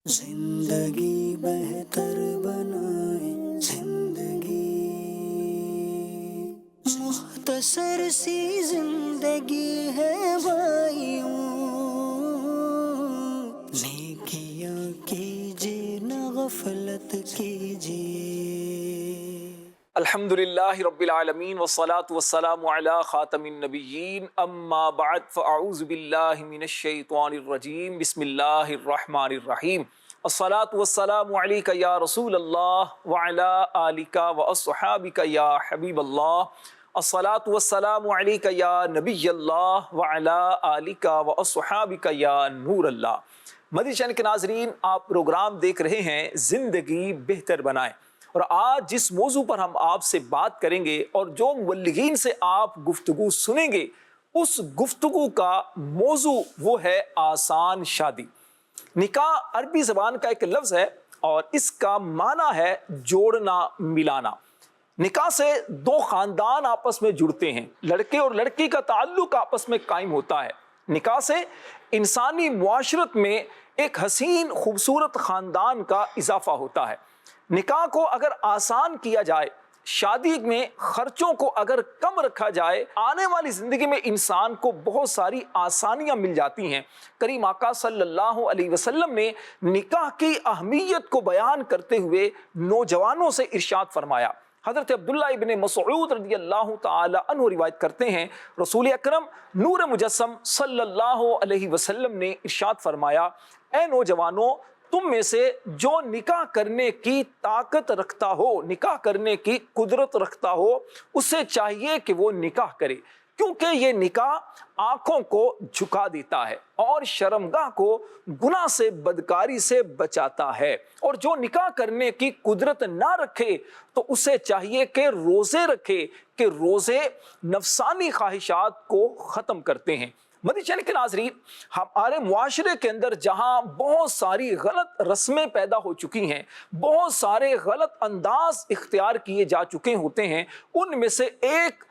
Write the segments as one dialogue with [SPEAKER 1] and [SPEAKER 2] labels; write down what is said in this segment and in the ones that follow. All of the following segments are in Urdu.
[SPEAKER 1] زندگی بہتر بنائے زندگی، مختصر سی زندگی ہے بھائیوں، نیکیاں کیجیے نہ غفلت کیجیے۔
[SPEAKER 2] الحمدللہ رب العالمین والصلاة والسلام علی خاتم النبیین، اما بعد فاعوذ باللہ من الشیطان الرجیم، بسم اللہ الرحمن الرحیم۔ الصلاة والسلام علیک یا رسول اللہ وعلی آلک واصحابک یا حبیب اللہ۔ الصلاة والسلام علیک یا نبی اللہ وعلی آلک واصحابک یا نور اللہ۔ مدنی چینل کے ناظرین، آپ پروگرام دیکھ رہے ہیں زندگی بہتر بنائیں، اور آج جس موضوع پر ہم آپ سے بات کریں گے اور جو مبلغین سے آپ گفتگو سنیں گے، اس گفتگو کا موضوع وہ ہے آسان شادی۔ نکاح عربی زبان کا ایک لفظ ہے اور اس کا معنی ہے جوڑنا، ملانا۔ نکاح سے دو خاندان آپس میں جڑتے ہیں، لڑکے اور لڑکی کا تعلق آپس میں قائم ہوتا ہے۔ نکاح سے انسانی معاشرت میں ایک حسین خوبصورت خاندان کا اضافہ ہوتا ہے۔ نکاح کو اگر آسان کیا جائے، شادی میں خرچوں کو اگر کم رکھا جائے، آنے والی زندگی میں انسان کو بہت ساری آسانیاں مل جاتی ہیں۔ کریم آقا صلی اللہ علیہ وسلم نے نکاح کی اہمیت کو بیان کرتے ہوئے نوجوانوں سے ارشاد فرمایا۔ حضرت عبداللہ ابن مسعود رضی اللہ تعالی عنہ روایت کرتے ہیں، رسول اکرم نور مجسم صلی اللہ علیہ وسلم نے ارشاد فرمایا، اے نوجوانوں، تم میں سے جو نکاح کرنے کی طاقت رکھتا ہو، نکاح کرنے کی قدرت رکھتا ہو، اسے چاہیے کہ وہ نکاح کرے، کیونکہ یہ نکاح آنکھوں کو جھکا دیتا ہے اور شرمگاہ کو گناہ سے بدکاری سے بچاتا ہے۔ اور جو نکاح کرنے کی قدرت نہ رکھے تو اسے چاہیے کہ روزے رکھے، کہ روزے نفسانی خواہشات کو ختم کرتے ہیں۔ مدنی چینل کے ناظرین، ہمارے معاشرے کے اندر جہاں بہت ساری غلط رسمیں پیدا ہو چکی ہیں، بہت سارے غلط انداز اختیار کیے جا چکے ہوتے ہیں، ان میں سے ایک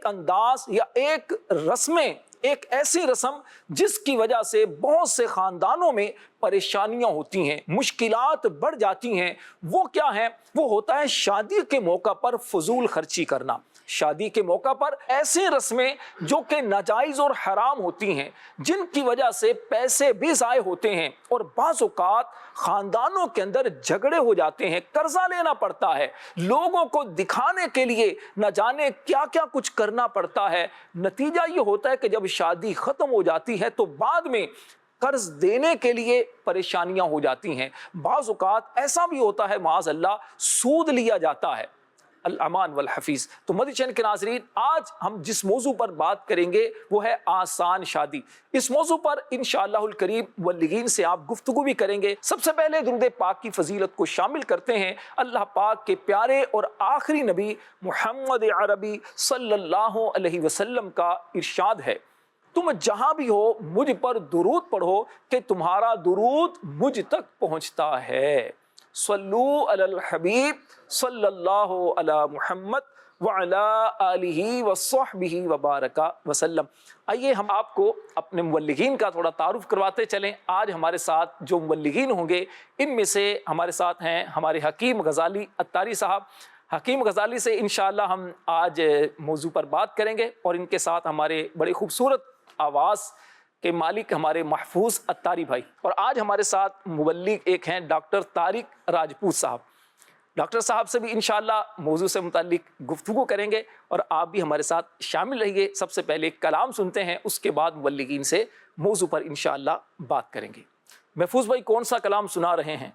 [SPEAKER 2] انداز یا ایک رسمیں، ایک ایسی رسم جس کی وجہ سے بہت سے خاندانوں میں پریشانیاں ہوتی ہیں، مشکلات بڑھ جاتی ہیں، وہ کیا ہیں؟ وہ ہوتا ہے شادی کے موقع پر فضول خرچی کرنا۔ شادی کے موقع پر ایسی رسمیں جو کہ ناجائز اور حرام ہوتی ہیں، جن کی وجہ سے پیسے بھی ضائع ہوتے ہیں، اور بعض اوقات خاندانوں کے اندر جھگڑے ہو جاتے ہیں، قرضہ لینا پڑتا ہے، لوگوں کو دکھانے کے لیے نہ جانے کیا کیا کچھ کرنا پڑتا ہے۔ نتیجہ یہ ہوتا ہے کہ جب شادی ختم ہو جاتی ہے تو بعد میں قرض دینے کے لیے پریشانیاں ہو جاتی ہیں۔ بعض اوقات ایسا بھی ہوتا ہے معاذ اللہ سود لیا جاتا ہے۔ الامان والحفیظ۔ تو مدنی چینل کے ناظرین، آج ہم جس موضوع پر بات کریں گے وہ ہے آسان شادی۔ اس موضوع پر انشاءاللہ الکریم مبلغین سے آپ گفتگو بھی کریں گے۔ سب سے پہلے درود پاک کی فضیلت کو شامل کرتے ہیں۔ اللہ پاک کے پیارے اور آخری نبی محمد عربی صلی اللہ علیہ وسلم کا ارشاد ہے، تم جہاں بھی ہو مجھ پر درود پڑھو کہ تمہارا درود مجھ تک پہنچتا ہے۔ صلو علی الحبیب صلی اللہ علی محمد وعلی آلہ وصحبہ وبارک وسلم۔ آئیے ہم آپ کو اپنے مبلغین کا تھوڑا تعارف کرواتے چلیں۔ آج ہمارے ساتھ جو مبلغین ہوں گے، ان میں سے ہمارے ساتھ ہیں ہمارے حکیم غزالی عطاری صاحب۔ حکیم غزالی سے انشاءاللہ ہم آج موضوع پر بات کریں گے، اور ان کے ساتھ ہمارے بڑی خوبصورت آواز کے مالک ہمارے محفوظ عطاری بھائی۔ اور آج ہمارے ساتھ مبلغ ایک ہیں ڈاکٹر طارق راجپوت صاحب۔ ڈاکٹر صاحب سے بھی انشاءاللہ موضوع سے متعلق گفتگو کریں گے، اور آپ بھی ہمارے ساتھ شامل رہیے۔ سب سے پہلے کلام سنتے ہیں، اس کے بعد مبلغین سے موضوع پر انشاءاللہ بات کریں گے۔ محفوظ بھائی، کون سا کلام سنا رہے ہیں؟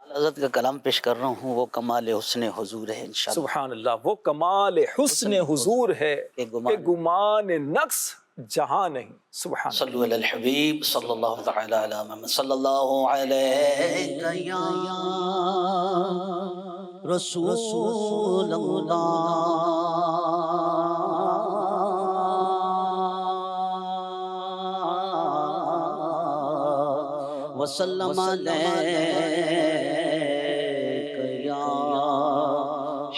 [SPEAKER 3] حضرت کا کلام پیش کر رہا ہوں، وہ کمال حسن حضور ہے انشاءاللہ۔
[SPEAKER 2] سبحان اللہ، وہ کمال حسن حضور ہے کہ گمان نقص جہاں نہیں۔ سبحان اللہ۔
[SPEAKER 3] صلو علی الحبیب صلی اللہ تعالی علی محمد صلی اللہ علیہ یا رسول اللہ وسلم علیہ یا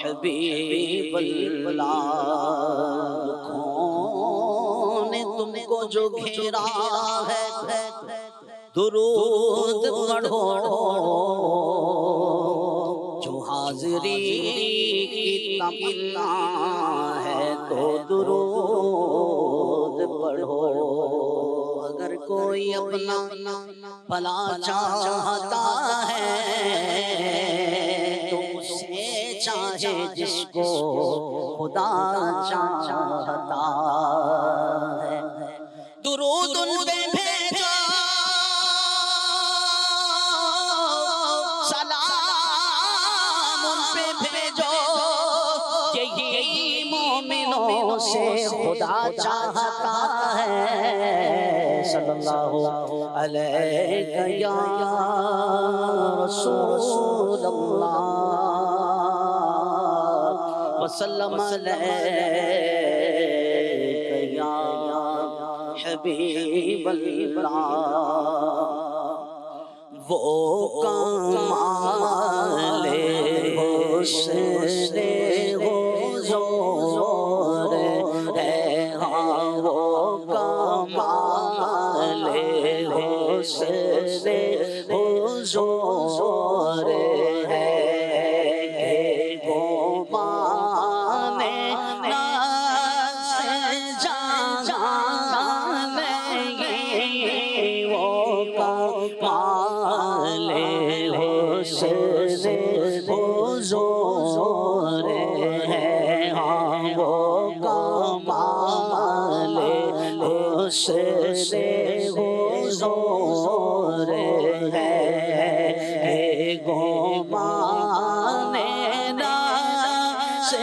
[SPEAKER 3] حبیب اللہ۔ دکھوں نے تم کو جو گھیرا ہے درود پڑھو جو حاضری کی تمنا ہے تو درود پڑھو اگر کوئی اپنا بھلا چاہتا ہے تو اسے چاہے جس کو خدا چاہتا ہے درود ان پہ بھیجو سلام ان پہ بھیجو یہی مومنوں سے خدا چاہتا ہے صلی اللہ علیہ یا رسول اللہ وسلم علیہ یا حبیب اللہ وہ کمال حسن حضور ہے ہاں وہ کمال حسن حضور ہے حضور ہے ہاں وہ کمال حسن حضور ہے گمان ناز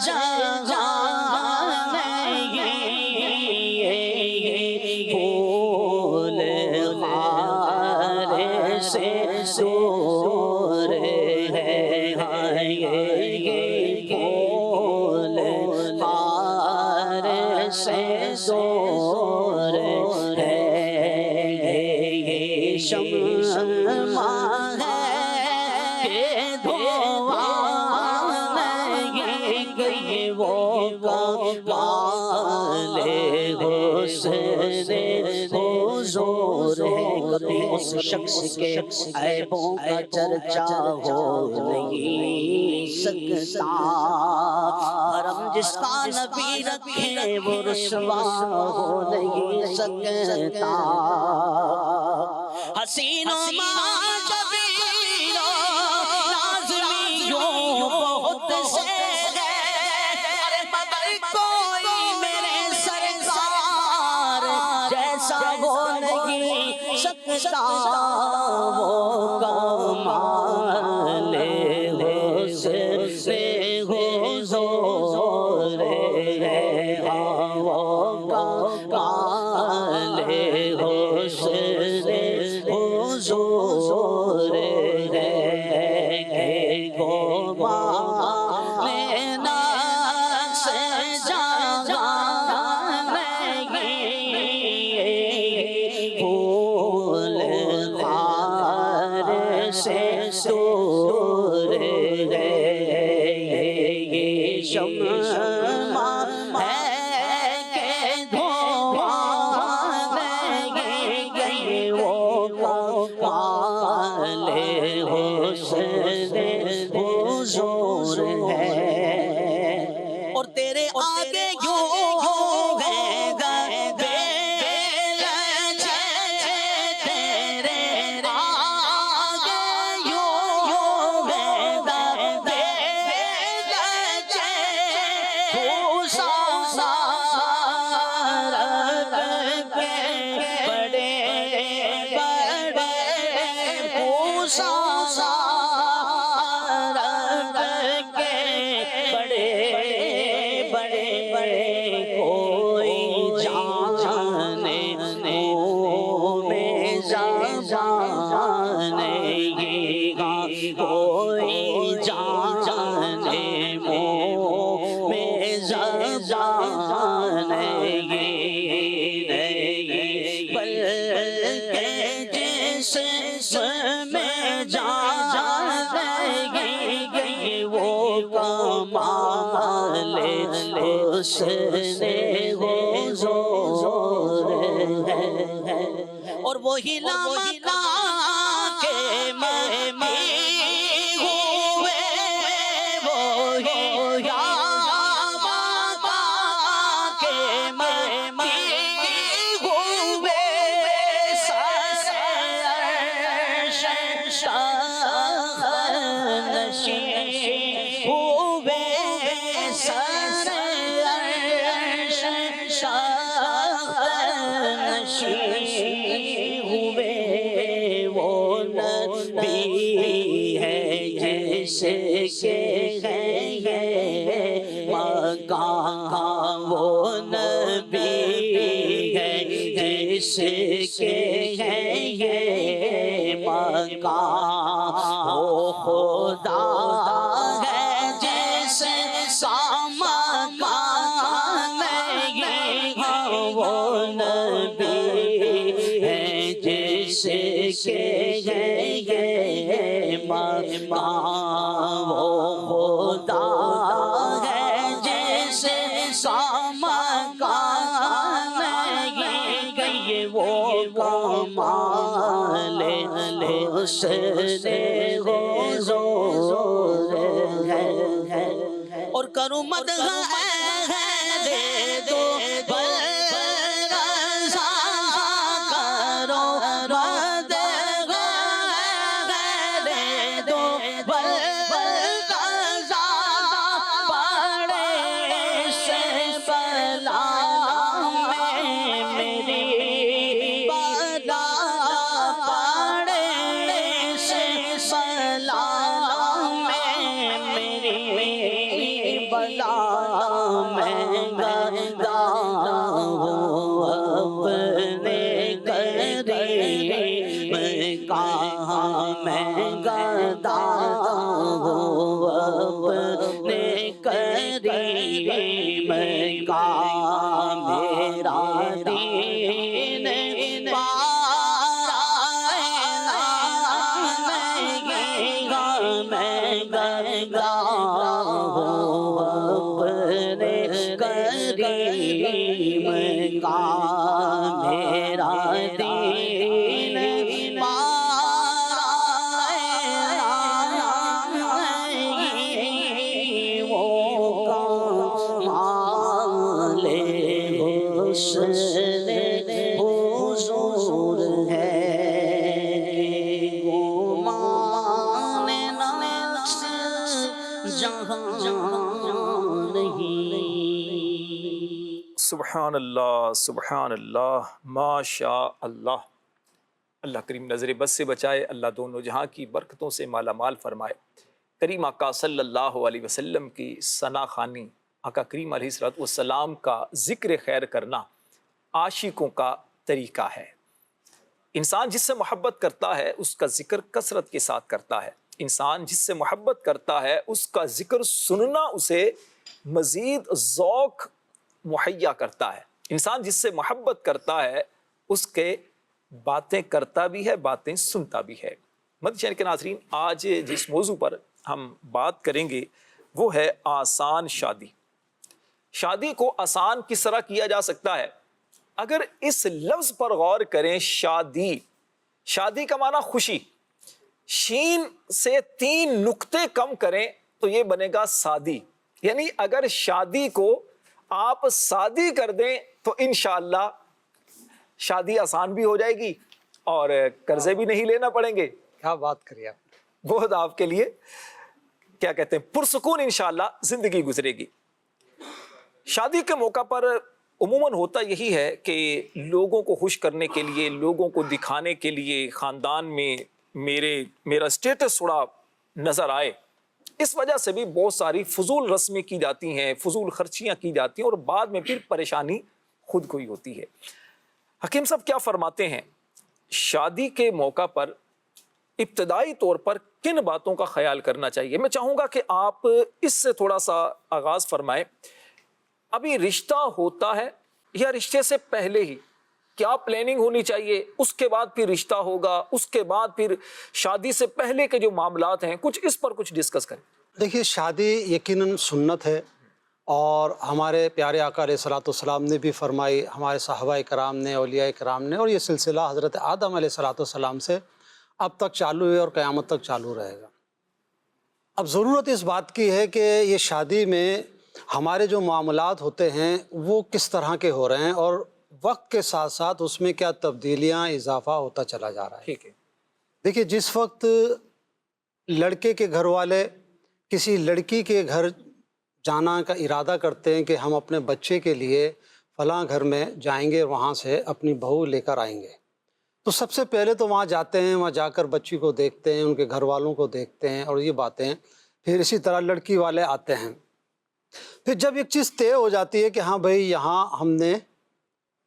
[SPEAKER 3] جہان پھول خار سے سور پھول خار سے سور ہے شمع ہے کہ دھواں نہیں گئی وہ کمال حسن حضور ہے اس شخص کے عیبوں کا چرچا ہو نہیں سکتا حرم جس کا نبی رکھے وہ رسوا ہو نہیں سکتا حسینوں معجبینوں لازمیوں بہت سے ہیں مگر کوئی میرے سرکار جیسا ہو نہیں سکتا وہ کمال حسن حضور ہے ہاں وہ کمال حسن حضور ہے گمان ناز جہان پھول خار سے سور ہے شمع ہے کہ دھواں نہیں گئی وہ کمال حسن حضور ہے اور تیرے آگے یوں ہے گدے لجے تیرے آگے یوں ہے گدے لجے بھوسا رکھ کے بڑے بڑے بھوسا رکھ کے بڑے بڑے کوئی جانے میں جانے گا کوئی جانے میں جانے نہیں بلکہ جس میں جانے گی وہ کمال حسن حضور ہے اور وہی لامکان کے مہدی ہوئے، وہی لامکان کے مہدی ہوئے، سر عرش شاہ نشین ہوئے، سر عرش شاہ نشین ہوئے، وہ نبی ہے جس کے ہے یہ مقام، وہ نبی ہے جس کے ہے یہ مقام، وہ خدا ہے جس کا مقام نہیں، وہ نبی ہے جس کے ہے یہ مقام، وہ خدا ہے جس کا مقام نہیں، وہ کمال حسن حضور ہے، اور کروں مدح دے دو برزا، کرو مدح دے دو برزا، پڑے سے بلا میں میری بلا، پڑے سے بلا میں میری بلا، میں گدا ہوں اپنے کریم کا، میں گدا ہوں اپنے کریم کا، میرا دین پارا نہیں گا، میں گدا ہوں اپنے کریم کا، میرا دین پارا نہیں، وہ کمال حسن حضور ہے، گمان نفس جہاں نہیں۔
[SPEAKER 2] سبحان اللہ، سبحان اللہ، ماشاء اللہ۔ اللہ کریم نظر بد سے بچائے، اللہ دونوں جہاں کی برکتوں سے مالا مال فرمائے۔ کریم آقا صلی اللہ علیہ وسلم کی ثنا خوانی، آقا کریم علیہ السلام کا ذکر خیر کرنا عاشقوں کا طریقہ ہے۔ انسان جس سے محبت کرتا ہے اس کا ذکر کثرت کے ساتھ کرتا ہے، انسان جس سے محبت کرتا ہے اس کا ذکر سننا اسے مزید ذوق مہیا کرتا ہے، انسان جس سے محبت کرتا ہے اس کے باتیں کرتا بھی ہے، باتیں سنتا بھی ہے۔ مدنی چینل کے ناظرین، آج جس موضوع پر ہم بات کریں گے وہ ہے آسان شادی۔ شادی کو آسان کس طرح کیا جا سکتا ہے؟ اگر اس لفظ پر غور کریں، شادی، شادی کا معنی خوشی، شین سے 3 نقطے کم کریں تو یہ بنے گا سادی، یعنی اگر شادی کو آپ سادی کر دیں تو انشاءاللہ شادی آسان بھی ہو جائے گی اور قرضے بھی نہیں لینا پڑیں گے۔
[SPEAKER 4] کیا بات کری آپ،
[SPEAKER 2] بہت آپ کے لیے کیا کہتے ہیں پرسکون انشاءاللہ زندگی گزرے گی۔ شادی کے موقع پر عموماً ہوتا یہی ہے کہ لوگوں کو خوش کرنے کے لیے، لوگوں کو دکھانے کے لیے خاندان میں میرا اسٹیٹس تھوڑا نظر آئے، اس وجہ سے بھی بہت ساری فضول رسمیں کی جاتی ہیں، فضول خرچیاں کی جاتی ہیں اور بعد میں پھر پریشانی خود کو ہی ہوتی ہے۔ حکیم صاحب کیا فرماتے ہیں؟ شادی کے موقع پر ابتدائی طور پر کن باتوں کا خیال کرنا چاہیے؟ میں چاہوں گا کہ آپ اس سے تھوڑا سا آغاز فرمائیں۔ ابھی رشتہ ہوتا ہے یا رشتے سے پہلے ہی کیا پلاننگ ہونی چاہیے؟ اس کے بعد پھر رشتہ ہوگا، اس کے بعد پھر شادی سے پہلے کے جو معاملات ہیں، کچھ اس پر کچھ ڈسکس کریں۔
[SPEAKER 4] دیکھیے شادی یقیناً سنت ہے اور ہمارے پیارے آقا علیہ الصلوۃ والسلام نے بھی فرمائی، ہمارے صحابہ کرام نے، اولیاء کرام نے، اور یہ سلسلہ حضرت آدم علیہ الصلوۃ والسلام سے اب تک چالو ہے اور قیامت تک چالو رہے گا۔ اب ضرورت اس بات کی ہے کہ یہ شادی میں ہمارے جو معاملات ہوتے ہیں وہ کس طرح کے ہو رہے ہیں، اور وقت کے ساتھ ساتھ اس میں کیا تبدیلیاں، اضافہ ہوتا چلا جا رہا ہے۔
[SPEAKER 2] ٹھیک ہے۔
[SPEAKER 4] دیکھیے، جس وقت لڑکے کے گھر والے کسی لڑکی کے گھر جانا کا ارادہ کرتے ہیں کہ ہم اپنے بچے کے لیے فلاں گھر میں جائیں گے، وہاں سے اپنی بہو لے کر آئیں گے، تو سب سے پہلے تو وہاں جاتے ہیں، وہاں جا کر بچی کو دیکھتے ہیں، ان کے گھر والوں کو دیکھتے ہیں اور یہ باتیں، پھر اسی طرح لڑکی والے آتے ہیں۔ پھر جب ایک چیز طے ہو جاتی ہے کہ ہاں بھائی یہاں ہم نے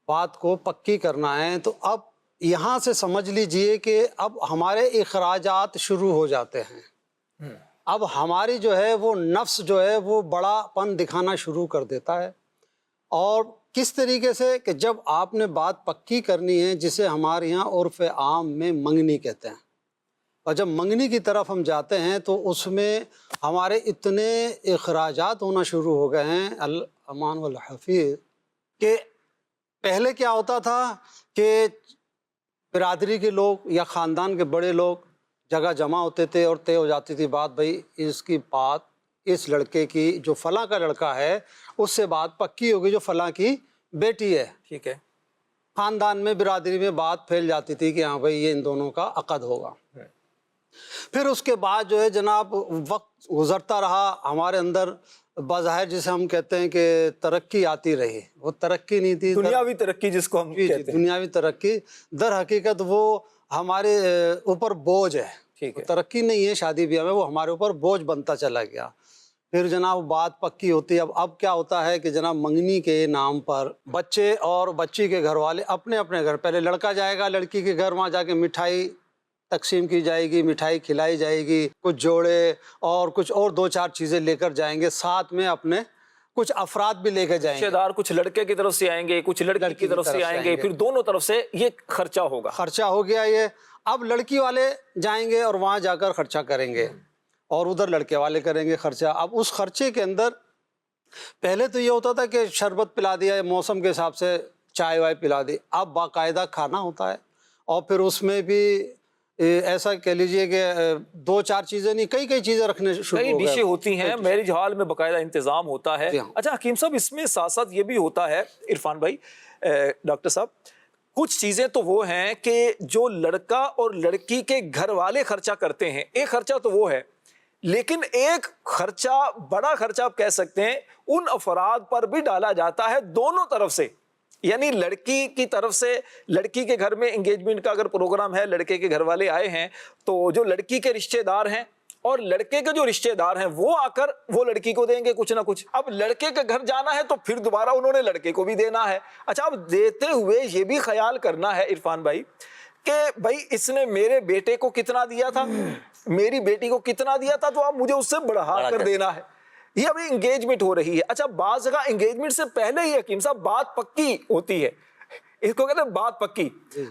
[SPEAKER 4] بات کو پکی کرنا ہے، تو اب یہاں سے سمجھ لیجئے کہ اب ہمارے اخراجات شروع ہو جاتے ہیں۔ اب ہماری جو ہے وہ نفس جو ہے وہ بڑا پن دکھانا شروع کر دیتا ہے۔ اور کس طریقے سے کہ جب آپ نے بات پکی کرنی ہے، جسے ہمارے یہاں عرف عام میں منگنی کہتے ہیں، اور جب منگنی کی طرف ہم جاتے ہیں تو اس میں ہمارے اتنے اخراجات ہونا شروع ہو گئے ہیں، الامان والحفیظ، کہ پہلے کیا ہوتا تھا کہ برادری کے لوگ یا خاندان کے بڑے لوگ جگہ جمع ہوتے تھے اور طے ہو جاتی تھی بات، بھائی اس کی بات، اس لڑکے کی جو فلاں کا لڑکا ہے اس سے بات پکی ہوگی جو فلاں کی بیٹی ہے۔
[SPEAKER 2] ٹھیک ہے۔
[SPEAKER 4] خاندان میں، برادری میں بات پھیل جاتی تھی کہ ہاں بھائی یہ ان دونوں کا عقد ہوگا۔ پھر اس کے بعد جو ہے جناب وقت گزرتا رہا، ہمارے اندر بظاہر جسے ہم کہتے ہیں کہ ترقی آتی رہی، وہ ترقی نہیں تھی،
[SPEAKER 2] دنیاوی ترقی جس کو ہم کہتے ہیں،
[SPEAKER 4] دنیاوی ترقی، در حقیقت وہ ہمارے اوپر بوجھ ہے۔
[SPEAKER 2] ٹھیک ہے۔
[SPEAKER 4] ترقی نہیں ہے شادی بیاہ میں، وہ ہمارے اوپر بوجھ بنتا چلا گیا۔ پھر جناب بات پکی ہوتی ہے۔ اب کیا ہوتا ہے کہ جناب منگنی کے نام پر بچے اور بچی کے گھر والے اپنے اپنے گھر، پہلے لڑکا جائے گا لڑکی کے گھر، وہاں جا کے مٹھائی تقسیم کی جائے گی، مٹھائی کھلائی جائے گی، کچھ جوڑے اور کچھ اور دو چار چیزیں لے کر جائیں گے، ساتھ میں اپنے کچھ افراد بھی لے کے جائیں
[SPEAKER 2] رشتہ
[SPEAKER 4] گے،
[SPEAKER 2] دار کچھ لڑکے کی طرف سے آئیں گے، کچھ لڑکی کی طرف سے آئیں گے، پھر دونوں طرف سے یہ خرچہ ہوگا۔
[SPEAKER 4] خرچہ ہو گیا یہ۔ اب لڑکی والے جائیں گے اور وہاں جا کر خرچہ کریں گے، اور ادھر لڑکے والے کریں گے خرچہ۔ اب اس خرچے کے اندر پہلے تو یہ ہوتا تھا کہ شربت پلا دیا، موسم کے حساب سے چائے وائے پلا دی، اب باقاعدہ کھانا ہوتا ہے، اور پھر اس میں بھی ایسا کہہ لیجئے کہ دو چار چیزیں نہیں، کئی کئی چیزیں رکھنے شروع
[SPEAKER 2] کئی
[SPEAKER 4] ہو گئے،
[SPEAKER 2] ڈشیں ہوتی ہیں، میرج ہال میں باقاعدہ انتظام ہوتا ہے۔
[SPEAKER 4] جی ہاں۔
[SPEAKER 2] اچھا حکیم صاحب، اس میں ساتھ ساتھ یہ بھی ہوتا ہے عرفان بھائی، ڈاکٹر صاحب، کچھ چیزیں تو وہ ہیں کہ جو لڑکا اور لڑکی کے گھر والے خرچہ کرتے ہیں، ایک خرچہ تو وہ ہے، لیکن ایک خرچہ، بڑا خرچہ آپ کہہ سکتے ہیں، ان افراد پر بھی ڈالا جاتا ہے دونوں طرف سے، یعنی لڑکی کی طرف سے، لڑکی کے گھر میں انگیجمنٹ کا اگر پروگرام ہے، لڑکے کے گھر والے آئے ہیں، تو جو لڑکی کے رشتہ دار ہیں اور لڑکے کے جو رشتہ دار ہیں وہ آ کر وہ لڑکی کو دیں گے کچھ نہ کچھ۔ اب لڑکے کے گھر جانا ہے تو پھر دوبارہ انہوں نے لڑکے کو بھی دینا ہے۔ اچھا، اب دیتے ہوئے یہ بھی خیال کرنا ہے عرفان بھائی کہ بھائی اس نے میرے بیٹے کو کتنا دیا تھا، میری بیٹی کو کتنا دیا تھا، تو اب مجھے اس سے بڑھا کر دینا ہے۔ یہ ابھی انگیجمنٹ ہو رہی ہے۔ اچھا، بعض جگہ انگیجمنٹ سے پہلے ہی حکیم صاحب بات پکی ہوتی ہے، اس کو کہتے ہیں بات پکی،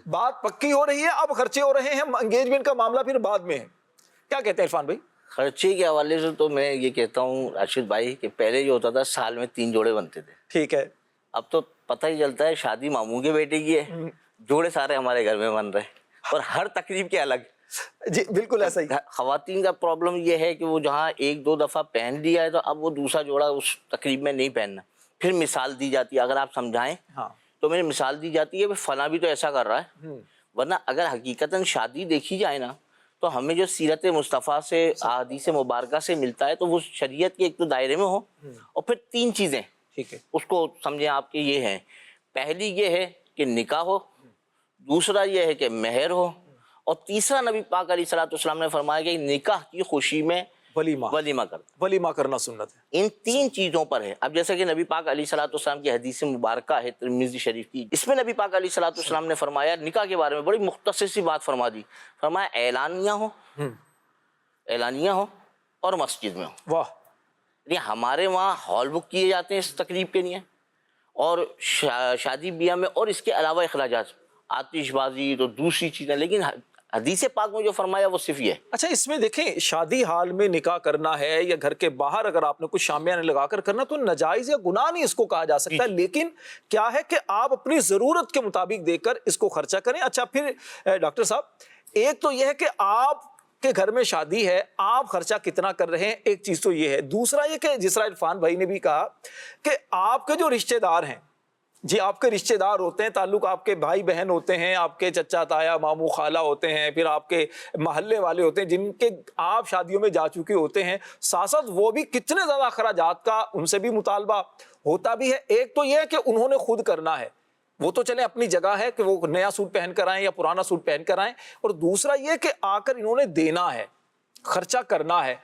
[SPEAKER 2] بات پکی ہو رہی ہے، اب خرچے ہو رہے ہیں، انگیجمنٹ کا معاملہ پھر بعد میں ہے۔ کیا کہتے ہیں عرفان بھائی؟
[SPEAKER 3] خرچے کے حوالے سے تو میں یہ کہتا ہوں راشد بھائی کہ پہلے جو ہوتا تھا سال میں 3 جوڑے بنتے تھے،
[SPEAKER 2] ٹھیک ہے۔
[SPEAKER 3] اب تو پتہ ہی چلتا ہے شادی ماموں کے بیٹے کی ہے، جوڑے سارے ہمارے گھر میں بن رہے ہیں، اور ہر تقریب کے الگ۔
[SPEAKER 2] جی بالکل ایسا ہی۔
[SPEAKER 3] خواتین کا پرابلم یہ ہے کہ وہ جہاں 1-2 دفعہ پہن لیا ہے تو اب وہ دوسرا جوڑا اس تقریب میں نہیں پہننا، پھر مثال دی جاتی ہے، اگر آپ سمجھائیں تو میری مثال دی جاتی ہے کہ فلاں بھی تو ایسا کر رہا ہے، ورنہ اگر حقیقتاً شادی دیکھی جائے نا تو ہمیں جو سیرت مصطفیٰ سے، احادیث مبارکہ سے ملتا ہے تو وہ شریعت کے ایک تو دائرے میں ہو، اور پھر 3 چیزیں
[SPEAKER 2] ٹھیک ہے
[SPEAKER 3] اس کو سمجھیں آپ کے یہ ہیں۔ پہلی یہ ہے کہ نکاح ہو، دوسرا یہ ہے کہ مہر ہو، اور تیسرا نبی پاک علیہ الصلوۃ والسلام نے فرمایا کہ نکاح کی خوشی میں ولیمہ
[SPEAKER 2] ولیمہ کرنا سنت ہے۔
[SPEAKER 3] ان 3 چیزوں پر ہے۔ اب جیسا کہ نبی پاک علیہ الصلوۃ والسلام کی حدیث مبارکہ ہے ترمذی شریف کی، اس میں نبی پاک علیہ الصلوۃ والسلام نے فرمایا، نکاح کے بارے میں بڑی مختصر سی بات فرما دی، فرمایا اعلانیہ ہو اور مسجد میں ہو۔
[SPEAKER 2] واہ!
[SPEAKER 3] یعنی ہمارے وہاں ہال بک کیے جاتے ہیں اس تقریب کے لیے، اور شادی بیاہ میں اور اس کے علاوہ اخراجات، آتش بازی تو دوسری چیزیں، لیکن حدیث پاک میں جو فرمایا وہ صرف یہ ہے۔
[SPEAKER 2] اچھا اس میں دیکھیں شادی حال میں نکاح کرنا ہے یا گھر کے باہر اگر آپ نے کچھ شامیانے لگا کر کرنا تو ناجائز یا گناہ نہیں اس کو کہا جا سکتا، لیکن کیا ہے کہ آپ اپنی ضرورت کے مطابق دے کر اس کو خرچہ کریں۔ اچھا پھر ڈاکٹر صاحب ایک تو یہ ہے کہ آپ کے گھر میں شادی ہے، آپ خرچہ کتنا کر رہے ہیں، ایک چیز تو یہ ہے۔ دوسرا یہ کہ جس طرح عرفان بھائی نے بھی کہا کہ آپ کے جو رشتہ دار ہیں، جی آپ کے رشتہ دار ہوتے ہیں، تعلق آپ کے بھائی بہن ہوتے ہیں، آپ کے چچا تایا ماموں خالہ ہوتے ہیں، پھر آپ کے محلے والے ہوتے ہیں جن کے آپ شادیوں میں جا چکے ہوتے ہیں، ساتھ ساتھ وہ بھی کتنے زیادہ اخراجات کا ان سے بھی مطالبہ ہوتا بھی ہے۔ ایک تو یہ ہے کہ انہوں نے خود کرنا ہے، وہ تو چلے اپنی جگہ ہے کہ وہ نیا سوٹ پہن کر آئیں یا پرانا سوٹ پہن کر آئیں، اور دوسرا یہ کہ آ کر انہوں نے دینا ہے، خرچہ کرنا ہے۔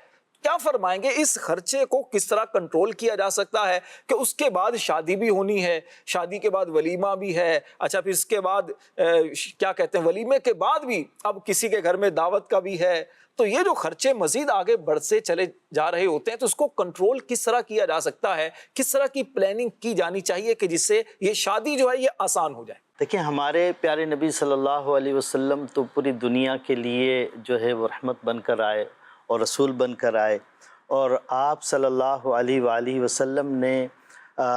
[SPEAKER 2] کیا فرمائیں گے اس خرچے کو کس طرح کنٹرول کیا جا سکتا ہے کہ اس کے بعد شادی بھی ہونی ہے، شادی کے بعد ولیمہ بھی ہے، اچھا پھر اس کے بعد کیا کہتے ہیں ولیمے کے بعد بھی اب کسی کے گھر میں دعوت کا بھی ہے، تو یہ جو خرچے مزید آگے بڑھتے چلے جا رہے ہوتے ہیں تو اس کو کنٹرول کس طرح کیا جا سکتا ہے، کس طرح کی پلاننگ کی جانی چاہیے کہ جس سے یہ شادی جو ہے یہ آسان ہو جائے؟
[SPEAKER 5] دیکھیں ہمارے پیارے نبی صلی اللہ علیہ وسلم تو پوری دنیا کے لیے جو ہے وہ رحمت بن کر آئے اور رسول بن کر آئے، اور آپ صلی اللہ علیہ وآلہ وسلم نے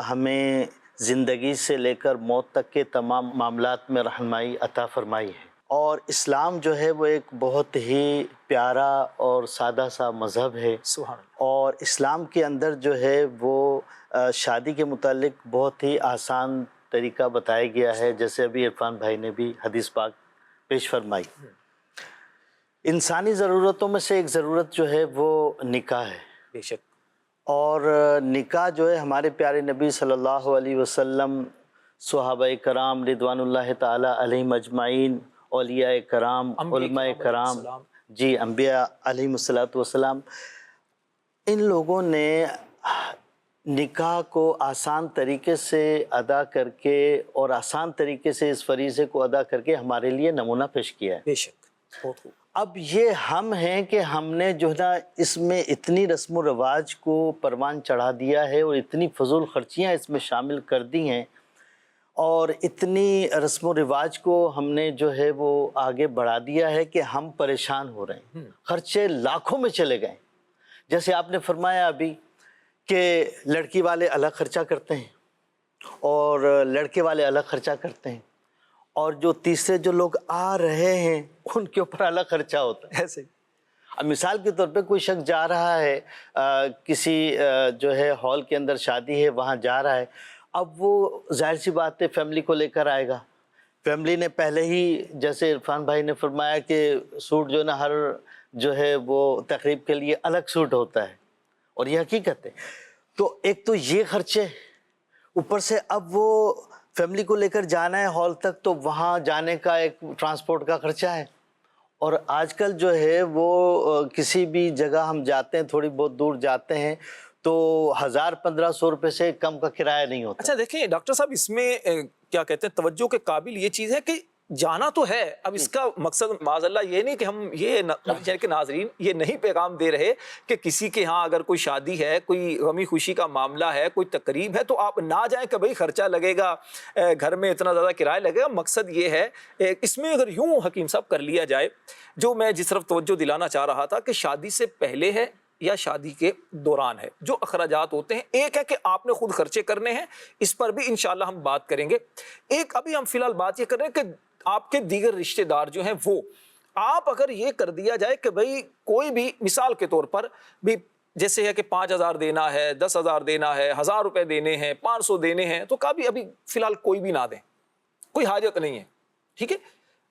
[SPEAKER 5] ہمیں زندگی سے لے کر موت تک کے تمام معاملات میں رہنمائی عطا فرمائی ہے۔ اور اسلام جو ہے وہ ایک بہت ہی پیارا اور سادہ سا مذہب ہے،
[SPEAKER 2] سبحان اللہ۔
[SPEAKER 5] اور اسلام کے اندر جو ہے وہ شادی کے متعلق بہت ہی آسان طریقہ بتایا گیا ہے، جیسے ابھی عرفان بھائی نے بھی حدیث پاک پیش فرمائی۔ انسانی ضرورتوں میں سے ایک ضرورت جو ہے وہ نکاح ہے،
[SPEAKER 2] بے شک،
[SPEAKER 5] اور نکاح جو ہے ہمارے پیارے نبی صلی اللہ علیہ وسلم، صحابہ کرام رضوان اللہ تعالی علیہم اجمعین، اولیاء کرام، علماء کرام، جی انبیاء علیہم الصلاۃ والسلام، ان لوگوں نے نکاح کو آسان طریقے سے ادا کر کے اور آسان طریقے سے اس فریضے کو ادا کر کے ہمارے لیے نمونہ پیش کیا ہے۔
[SPEAKER 2] بے شک، بہت خوب۔
[SPEAKER 5] اب یہ ہم ہیں کہ ہم نے جو ہے نا اس میں اتنی رسم و رواج کو پروان چڑھا دیا ہے اور اتنی فضول خرچیاں اس میں شامل کر دی ہیں، اور اتنی رسم و رواج کو ہم نے جو ہے وہ آگے بڑھا دیا ہے کہ ہم پریشان ہو رہے ہیں، خرچے لاکھوں میں چلے گئے۔ جیسے آپ نے فرمایا ابھی کہ لڑکی والے الگ خرچہ کرتے ہیں اور لڑکے والے الگ خرچہ کرتے ہیں، اور جو تیسرے جو لوگ آ رہے ہیں ان کے اوپر الگ خرچہ ہوتا ہے۔
[SPEAKER 2] ایسے
[SPEAKER 5] اب مثال کے طور پہ کوئی شخص جا رہا ہے کسی جو ہے ہال کے اندر شادی ہے، وہاں جا رہا ہے، اب وہ ظاہر سی بات ہے فیملی کو لے کر آئے گا۔ فیملی نے پہلے ہی جیسے عرفان بھائی نے فرمایا کہ سوٹ جو ہے نا ہر جو ہے وہ تقریب کے لیے الگ سوٹ ہوتا ہے، اور یہ حقیقت ہے۔ تو ایک تو یہ خرچے، اوپر سے اب وہ فیملی کو لے کر جانا ہے ہال تک تو وہاں جانے کا ایک ٹرانسپورٹ کا خرچہ ہے، اور آج کل جو ہے وہ کسی بھی جگہ ہم جاتے ہیں، تھوڑی بہت دور جاتے ہیں تو 1000-1500 روپے سے کم کا کرایہ نہیں ہوتا۔
[SPEAKER 2] اچھا دیکھیں ڈاکٹر صاحب اس میں کیا کہتے ہیں توجہ کے قابل یہ چیز ہے کہ جانا تو ہے، اب اس کا مقصد معاذ اللہ یہ نہیں کہ ہم یہ کہ ناظرین یہ نہیں پیغام دے رہے کہ کسی کے ہاں اگر کوئی شادی ہے، کوئی غمی خوشی کا معاملہ ہے، کوئی تقریب ہے تو آپ نہ جائیں کہ بھئی خرچہ لگے گا، گھر میں اتنا زیادہ کرایہ لگے گا۔ مقصد یہ ہے اس میں اگر یوں حکیم صاحب کر لیا جائے، جو میں جس طرف توجہ دلانا چاہ رہا تھا کہ شادی سے پہلے ہے یا شادی کے دوران ہے جو اخراجات ہوتے ہیں، ایک ہے کہ آپ نے خود خرچے کرنے ہیں، اس پر بھی انشاءاللہ ہم بات کریں گے۔ ایک ابھی ہم فی الحال بات یہ کر رہے ہیں کہ آپ کے دیگر رشتہ دار جو ہیں وہ آپ اگر یہ کر دیا جائے کہ بھئی کوئی بھی مثال کے طور پر بھی جیسے ہے کہ 5000 دینا ہے، 10,000 دینا ہے، 1000 روپے دینے ہیں، 500 دینے ہیں، تو کبھی ابھی فی الحال کوئی بھی نہ دیں، کوئی حاجت نہیں ہے، ٹھیک ہے۔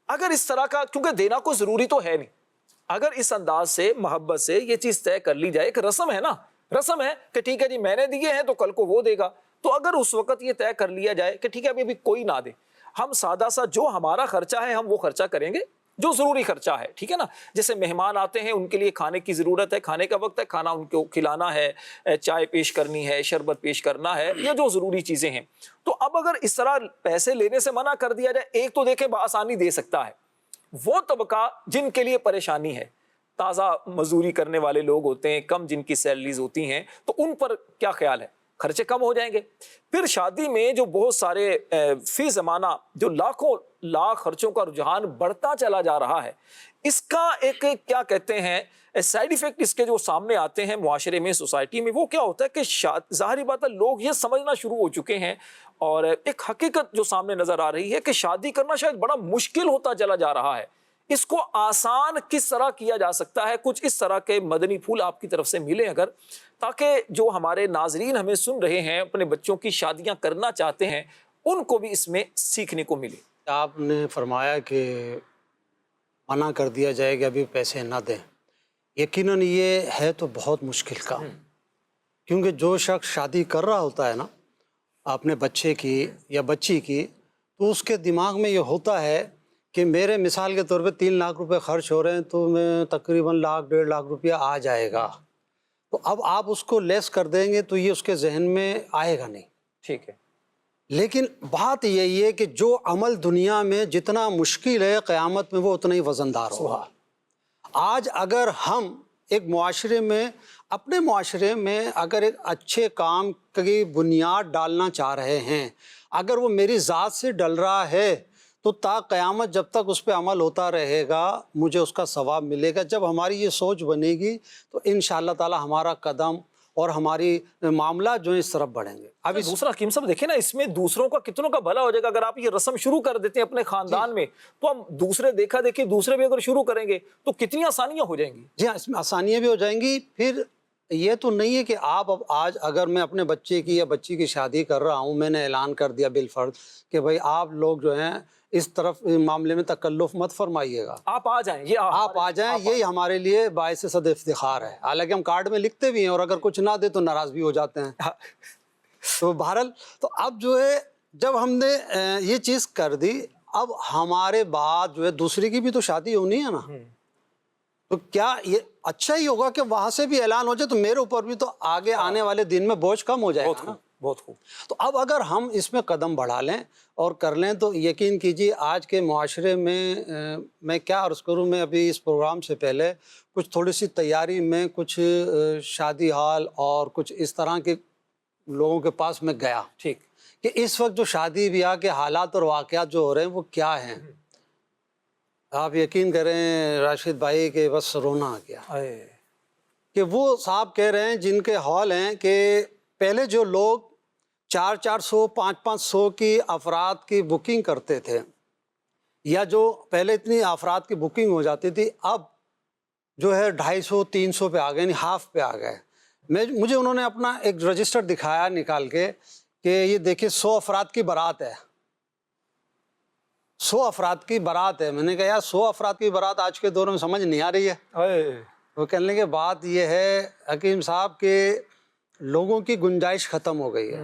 [SPEAKER 2] اگر اس طرح کا کیونکہ دینا کوئی ضروری تو ہے نہیں، اگر اس انداز سے محبت سے یہ چیز طے کر لی جائے کہ رسم ہے نا، رسم ہے کہ ٹھیک ہے جی میں نے دیے ہیں تو کل کو وہ دے گا، تو اگر اس وقت یہ طے کر لیا جائے کہ ٹھیک ہے ابھی کوئی نہ دے، ہم سادہ سا جو ہمارا خرچہ ہے ہم وہ خرچہ کریں گے جو ضروری خرچہ ہے، ٹھیک ہے نا۔ جیسے مہمان آتے ہیں ان کے لیے کھانے کی ضرورت ہے، کھانے کا وقت ہے، کھانا ان کو کھلانا ہے، چائے پیش کرنی ہے، شربت پیش کرنا ہے، یہ جو ضروری چیزیں ہیں۔ تو اب اگر اس طرح پیسے لینے سے منع کر دیا جائے، ایک تو دیکھیں بآسانی دے سکتا ہے وہ طبقہ جن کے لیے پریشانی ہے، تازہ مزدوری کرنے والے لوگ ہوتے ہیں، کم جن کی سیلریز ہوتی ہیں، تو ان پر کیا خیال ہے خرچے کم ہو جائیں گے. پھر شادی میں جو بہت سارے فی زمانہ جو لاکھوں لاکھ خرچوں کا رجحان بڑھتا چلا جا رہا ہے, اس کا ایک کیا کہتے ہیں سائیڈ ایفیکٹ اس کے جو سامنے آتے ہیں معاشرے میں, سوسائٹی میں, وہ کیا ہوتا ہے کہ ظاہری بات ہے لوگ یہ سمجھنا شروع ہو چکے ہیں, اور ایک حقیقت جو سامنے نظر آ رہی ہے کہ شادی کرنا شاید بڑا مشکل ہوتا چلا جا رہا ہے. اس کو آسان کس طرح کیا جا سکتا ہے؟ کچھ اس طرح کے مدنی پھول آپ کی طرف سے ملیں اگر, تاکہ جو ہمارے ناظرین ہمیں سن رہے ہیں اپنے بچوں کی شادیاں کرنا چاہتے ہیں ان کو بھی اس میں سیکھنے کو ملے.
[SPEAKER 4] آپ نے فرمایا کہ منع کر دیا جائے کہ ابھی پیسے نہ دیں. یقیناً یہ ہے تو بہت مشکل کام, کیونکہ جو شخص شادی کر رہا ہوتا ہے نا اپنے بچے کی یا بچی کی, تو اس کے دماغ میں یہ ہوتا ہے کہ میرے مثال کے طور پہ 3 لاکھ روپے خرچ ہو رہے ہیں تو میں تقریباً 1 1.5 لاکھ روپیہ آ جائے گا. تو اب آپ اس کو لیس کر دیں گے تو یہ اس کے ذہن میں آئے گا نہیں.
[SPEAKER 2] ٹھیک ہے,
[SPEAKER 4] لیکن بات یہی ہے کہ جو عمل دنیا میں جتنا مشکل ہے قیامت میں وہ اتنا ہی وزندار ہوگا. آج اگر ہم ایک معاشرے میں, اپنے معاشرے میں اگر ایک اچھے کام کی بنیاد ڈالنا چاہ رہے ہیں, اگر وہ میری ذات سے ڈل رہا ہے تو تا قیامت جب تک اس پہ عمل ہوتا رہے گا مجھے اس کا ثواب ملے گا. جب ہماری یہ سوچ بنے گی تو انشاءاللہ تعالی ہمارا قدم اور ہماری معاملات جو ہیں اس طرف بڑھیں گے.
[SPEAKER 2] اب دوسرا حکیم صاحب دیکھیں نا, اس میں دوسروں کا کتنوں کا بھلا ہو جائے گا. اگر آپ یہ رسم شروع کر دیتے ہیں اپنے خاندان میں, تو ہم دوسرے دیکھا دیکھی دوسرے بھی اگر شروع کریں گے تو کتنی آسانیاں ہو جائیں گی.
[SPEAKER 4] جی ہاں, اس میں آسانیاں بھی ہو جائیں گی. پھر یہ تو نہیں ہے کہ آپ اب آج اگر میں اپنے بچے کی یا بچی کی شادی کر رہا ہوں, میں نے اعلان کر دیا بالفرض کہ بھائی آپ لوگ جو ہیں اس طرف معاملے میں تکلف مت فرمائیے گا,
[SPEAKER 2] آپ آ جائیں, یہ
[SPEAKER 4] آپ آ جائیں, یہی ہمارے لیے باعث صد افتخار ہے. حالانکہ ہم کارڈ میں لکھتے بھی ہیں اور اگر کچھ نہ دے تو ناراض بھی ہو جاتے ہیں. تو بہرحال تو اب جو ہے جب ہم نے یہ چیز کر دی, اب ہمارے بعد جو ہے دوسری کی بھی تو شادی ہونی ہے نا, تو کیا یہ اچھا ہی ہوگا کہ وہاں سے بھی اعلان ہو جائے تو میرے اوپر بھی تو آگے آنے والے دن میں بوجھ کم ہو جائے گا نا.
[SPEAKER 2] بہت خوب.
[SPEAKER 4] تو اب اگر ہم اس میں قدم بڑھا لیں اور کر لیں تو یقین کیجیے آج کے معاشرے میں کیا عرض کروں, میں ابھی اس پروگرام سے پہلے کچھ تھوڑی سی تیاری میں کچھ شادی ہال اور کچھ اس طرح کے لوگوں کے پاس میں گیا,
[SPEAKER 2] ٹھیک,
[SPEAKER 4] کہ اس وقت جو شادی بیاہ کے حالات اور واقعات جو ہو رہے ہیں وہ کیا ہیں. آپ یقین کریں راشد بھائی کہ بس رونا آ گیا کہ وہ صاحب کہہ رہے ہیں جن کے ہال ہیں کہ پہلے جو لوگ 400 500 کی افراد کی بکنگ کرتے تھے, یا جو پہلے اتنی افراد کی بکنگ ہو جاتی تھی, اب جو ہے 250 300 پہ آ گئے, یعنی ہاف پہ آ گئے. مجھے انہوں نے اپنا ایک رجسٹر دکھایا نکال کے کہ یہ دیکھیں 100 افراد کی بارات ہے, 100 افراد کی بارات ہے. میں نے کہا یار 100 افراد کی بارات آج کے دور میں سمجھ نہیں آ رہی ہے. وہ کہنے لگے بات یہ ہے حکیم صاحب کہ لوگوں کی گنجائش ختم ہو گئی ہے.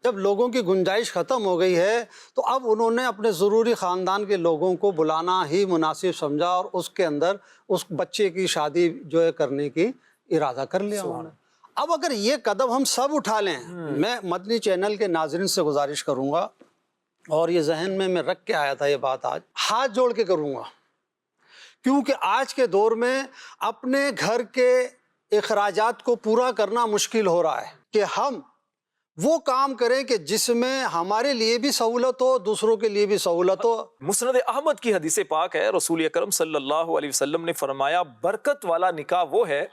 [SPEAKER 4] جب لوگوں کی گنجائش ختم ہو گئی ہے تو اب انہوں نے اپنے ضروری خاندان کے لوگوں کو بلانا ہی مناسب سمجھا اور اس کے اندر اس بچے کی شادی جو ہے کرنے کی ارادہ کر لیا انہوں نے. اب اگر یہ قدم ہم سب اٹھا لیں, میں مدنی چینل کے ناظرین سے گزارش کروں گا, اور یہ ذہن میں رکھ کے آیا تھا یہ بات, آج ہاتھ جوڑ کے کروں گا, کیونکہ آج کے دور میں اپنے گھر کے اخراجات کو پورا کرنا مشکل ہو رہا ہے کہ ہم وہ کام کریں کہ جس میں ہمارے لیے بھی سہولت ہو, دوسروں کے لیے بھی سہولت ہو.
[SPEAKER 2] مسند احمد کی حدیث پاک ہے, رسول اکرم صلی اللہ علیہ وسلم نے فرمایا برکت والا نکاح وہ ہے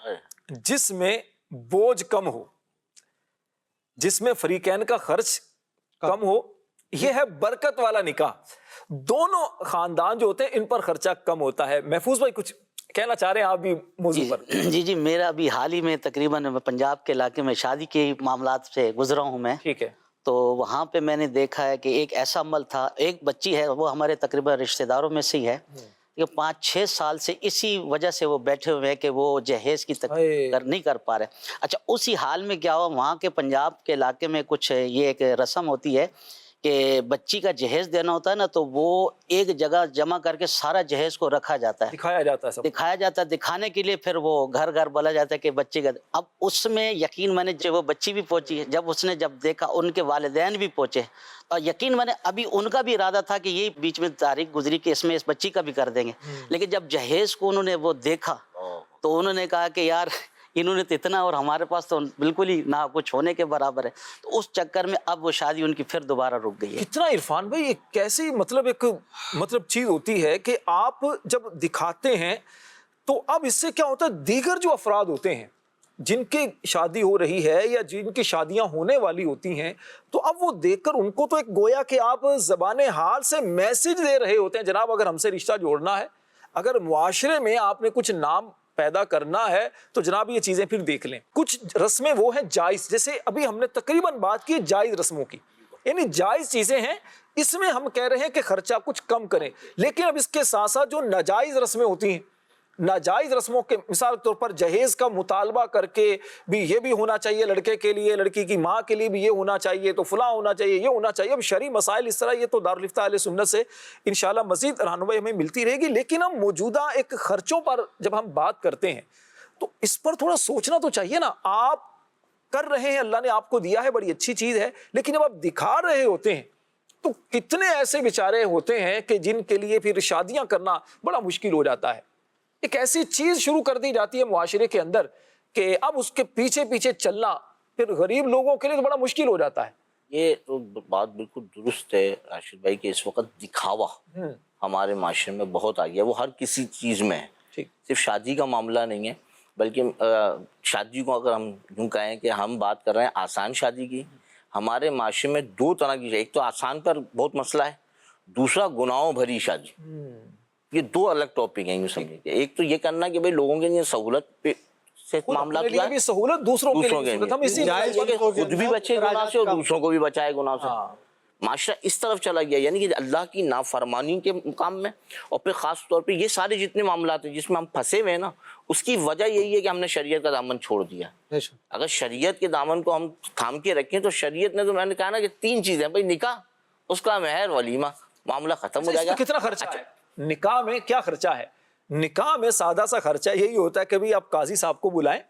[SPEAKER 2] جس میں بوجھ کم ہو, جس میں فریقین کا خرچ کم ہو, یہ ہے برکت والا نکاح. دونوں خاندان جو ہوتے ہیں ان پر خرچہ کم ہوتا ہے. محفوظ بھائی کچھ کہنا چاہ رہے ہیں آپ بھی موضوع پر؟
[SPEAKER 6] جی میرا ابھی حال ہی میں تقریباً پنجاب کے علاقے میں شادی کے معاملات سے گزرا ہوں میں.
[SPEAKER 2] ٹھیک ہے.
[SPEAKER 6] تو وہاں پہ میں نے دیکھا ہے کہ ایک ایسا عمل تھا, ایک بچی ہے وہ ہمارے تقریباً رشتہ داروں میں سے ہی ہے, کہ 5-6 سال سے اسی وجہ سے وہ بیٹھے ہوئے ہیں کہ وہ جہیز کی نہیں کر پا رہے. اچھا اسی حال میں کیا ہوا, وہاں کے پنجاب کے علاقے میں کچھ یہ ایک رسم ہوتی ہے کہ بچی کا جہیز دینا ہوتا ہے نا, تو وہ ایک جگہ جمع کر کے سارا جہیز کو رکھا جاتا ہے,
[SPEAKER 2] دکھایا جاتا ہے, دکھانے
[SPEAKER 6] کے لیے پھر وہ گھر گھر بولا جاتا ہے کہ بچی کا. اب اس میں یقین میں نے جب وہ بچی بھی پہنچی, جب اس نے جب دیکھا ان کے والدین بھی پہنچے, اور یقین میں نے ابھی ان کا بھی ارادہ تھا کہ یہ بیچ میں تاریخ گزری کہ اس میں اس بچی کا بھی کر دیں گے, لیکن جب جہیز کو انہوں نے وہ دیکھا تو انہوں نے کہا کہ یار انہوں نے تو اتنا اور ہمارے پاس تو بالکل ہی نہ کچھ ہونے کے برابر ہے. تو اس چکر میں اب وہ شادی ان کی پھر دوبارہ رک گئی ہے.
[SPEAKER 2] کتنا عرفان بھائی ایک کیسی مطلب چیز ہوتی ہے کہ آپ جب دکھاتے ہیں تو اب اس سے کیا ہوتا ہے, دیگر جو افراد ہوتے ہیں جن کی شادی ہو رہی ہے یا جن کی شادیاں ہونے والی ہوتی ہیں, تو اب وہ دیکھ کر ان کو تو ایک گویا کہ آپ زبان حال سے میسج دے رہے ہوتے ہیں, جناب اگر ہم سے رشتہ جوڑنا ہے, اگر معاشرے میں آپ نے کچھ نام پیدا کرنا ہے تو جناب یہ چیزیں پھر دیکھ لیں. کچھ رسمیں وہ ہیں جائز, جیسے ابھی ہم نے تقریباً بات کی جائز رسموں کی, یعنی جائز چیزیں ہیں, اس میں ہم کہہ رہے ہیں کہ خرچہ کچھ کم کریں. لیکن اب اس کے ساتھ ساتھ جو ناجائز رسمیں ہوتی ہیں, ناجائز رسموں کے مثال کے طور پر جہیز کا مطالبہ کر کے بھی یہ بھی ہونا چاہیے لڑکے کے لیے, لڑکی کی ماں کے لیے بھی یہ ہونا چاہیے, تو فلاں ہونا چاہیے, یہ ہونا چاہیے. اب شرعی مسائل اس طرح, یہ تو دارالفتہ اہل سنت سے انشاءاللہ مزید رہنمائی ہمیں ملتی رہے گی. لیکن ہم موجودہ ایک خرچوں پر جب ہم بات کرتے ہیں تو اس پر تھوڑا سوچنا تو چاہیے نا. آپ کر رہے ہیں, اللہ نے آپ کو دیا ہے, بڑی اچھی چیز ہے, لیکن جب آپ دکھا رہے ہوتے ہیں تو کتنے ایسے بیچارے ہوتے ہیں کہ جن کے لیے پھر شادیاں کرنا بڑا مشکل ہو جاتا ہے. ایک ایسی چیز شروع کر دی جاتی ہے معاشرے کے اندر کہ اب اس کے پیچھے پیچھے چلنا پھر غریب لوگوں کے لیے تو بڑا مشکل ہو جاتا ہے.
[SPEAKER 3] یہ تو بات بالکل درست ہے راشد بھائی کہ اس وقت دکھاوا ہمارے معاشرے میں بہت آ گیا. وہ ہر کسی چیز میں ہے, صرف شادی کا معاملہ نہیں ہے, بلکہ شادی کو اگر ہم یوں کہیں کہ ہم بات کر رہے ہیں آسان شادی کی, ہمارے معاشرے میں دو طرح کی, ایک تو آسان پر بہت مسئلہ ہے, دوسرا گناہوں بھری شادی. یہ دو الگ ٹاپک ہیں یوں سمجھیں. ایک تو یہ کرنا کہ بھئی لوگوں کے لیے سہولت پہ سے معاملات
[SPEAKER 2] اپنے لیے بھی سہولت, دوسروں کے لیے سہولت, ہم اسی
[SPEAKER 3] خود بھی بچے گناہ سے اور دوسروں کو بھی بچائے گناہ سے. معاشرہ اس طرف چلا گیا, یعنی کہ اللہ کی نافرمانی کے مقام میں. اور پھر خاص طور پہ یہ سارے جتنے معاملات ہیں جس میں ہم پھنسے ہوئے ہیں نا, اس کی وجہ یہی ہے کہ ہم نے شریعت کا دامن چھوڑ دیا. اگر شریعت کے دامن کو ہم تھام کے رکھیں تو شریعت نے تو میں نے کہا نا کہ 3 چیزیں, بھائی نکاح, اس کا مہر, ولیمہ, معاملہ ختم ہو جائے گا.
[SPEAKER 2] کتنا خرچہ ہے نکاح میں؟ کیا خرچہ ہے نکاح میں؟ سادہ سا خرچہ یہی ہوتا ہے کہ بھی آپ قاضی صاحب کو بلائیں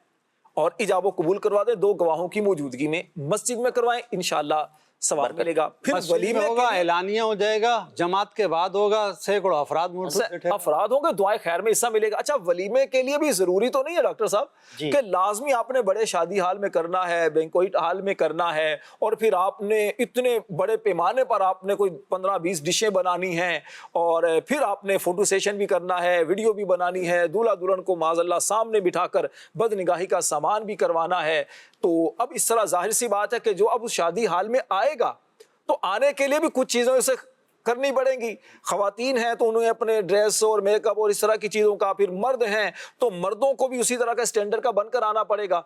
[SPEAKER 2] اور ایجاب و قبول کروا دیں 2 گواہوں کی موجودگی میں, مسجد میں کروائیں, انشاءاللہ ثواب ملے گا. پھر ولیمے
[SPEAKER 4] ہوگا, اعلانیہ ہو جائے گا, جماعت کے بعد ہوگا, سینکڑوں افراد
[SPEAKER 2] ہوں گے, دعائے خیر میں حصہ ملے گا. اچھا, ولیمے کے لیے بھی ضروری تو نہیں ہے ڈاکٹر صاحب کہ لازمی آپ نے بڑے شادی حال میں کرنا ہے, بینکوئٹ حال میں کرنا ہے, اور پھر آپ نے اتنے بڑے پیمانے پر آپ نے کوئی 15-20 ڈشیں بنانی ہیں, اور پھر آپ نے فوٹو سیشن بھی کرنا ہے, ویڈیو بھی بنانی ہے, دولہا دلہن کو معاذ اللہ سامنے بٹھا کر بد نگاہی کا سامان بھی کروانا ہے. تو اب اس طرح ظاہر سی بات ہے کہ جو اب اس شادی حال میں آئے گا تو آنے کے لیے بھی کچھ چیزوں سے کرنی پڑیں گی. خواتین ہیں تو انہیں اپنے ڈریس اور میک اپ اور اس طرح کی چیزوں کا, پھر مرد ہیں تو مردوں کو بھی اسی طرح کا اسٹینڈرڈ کا بن کر آنا پڑے گا.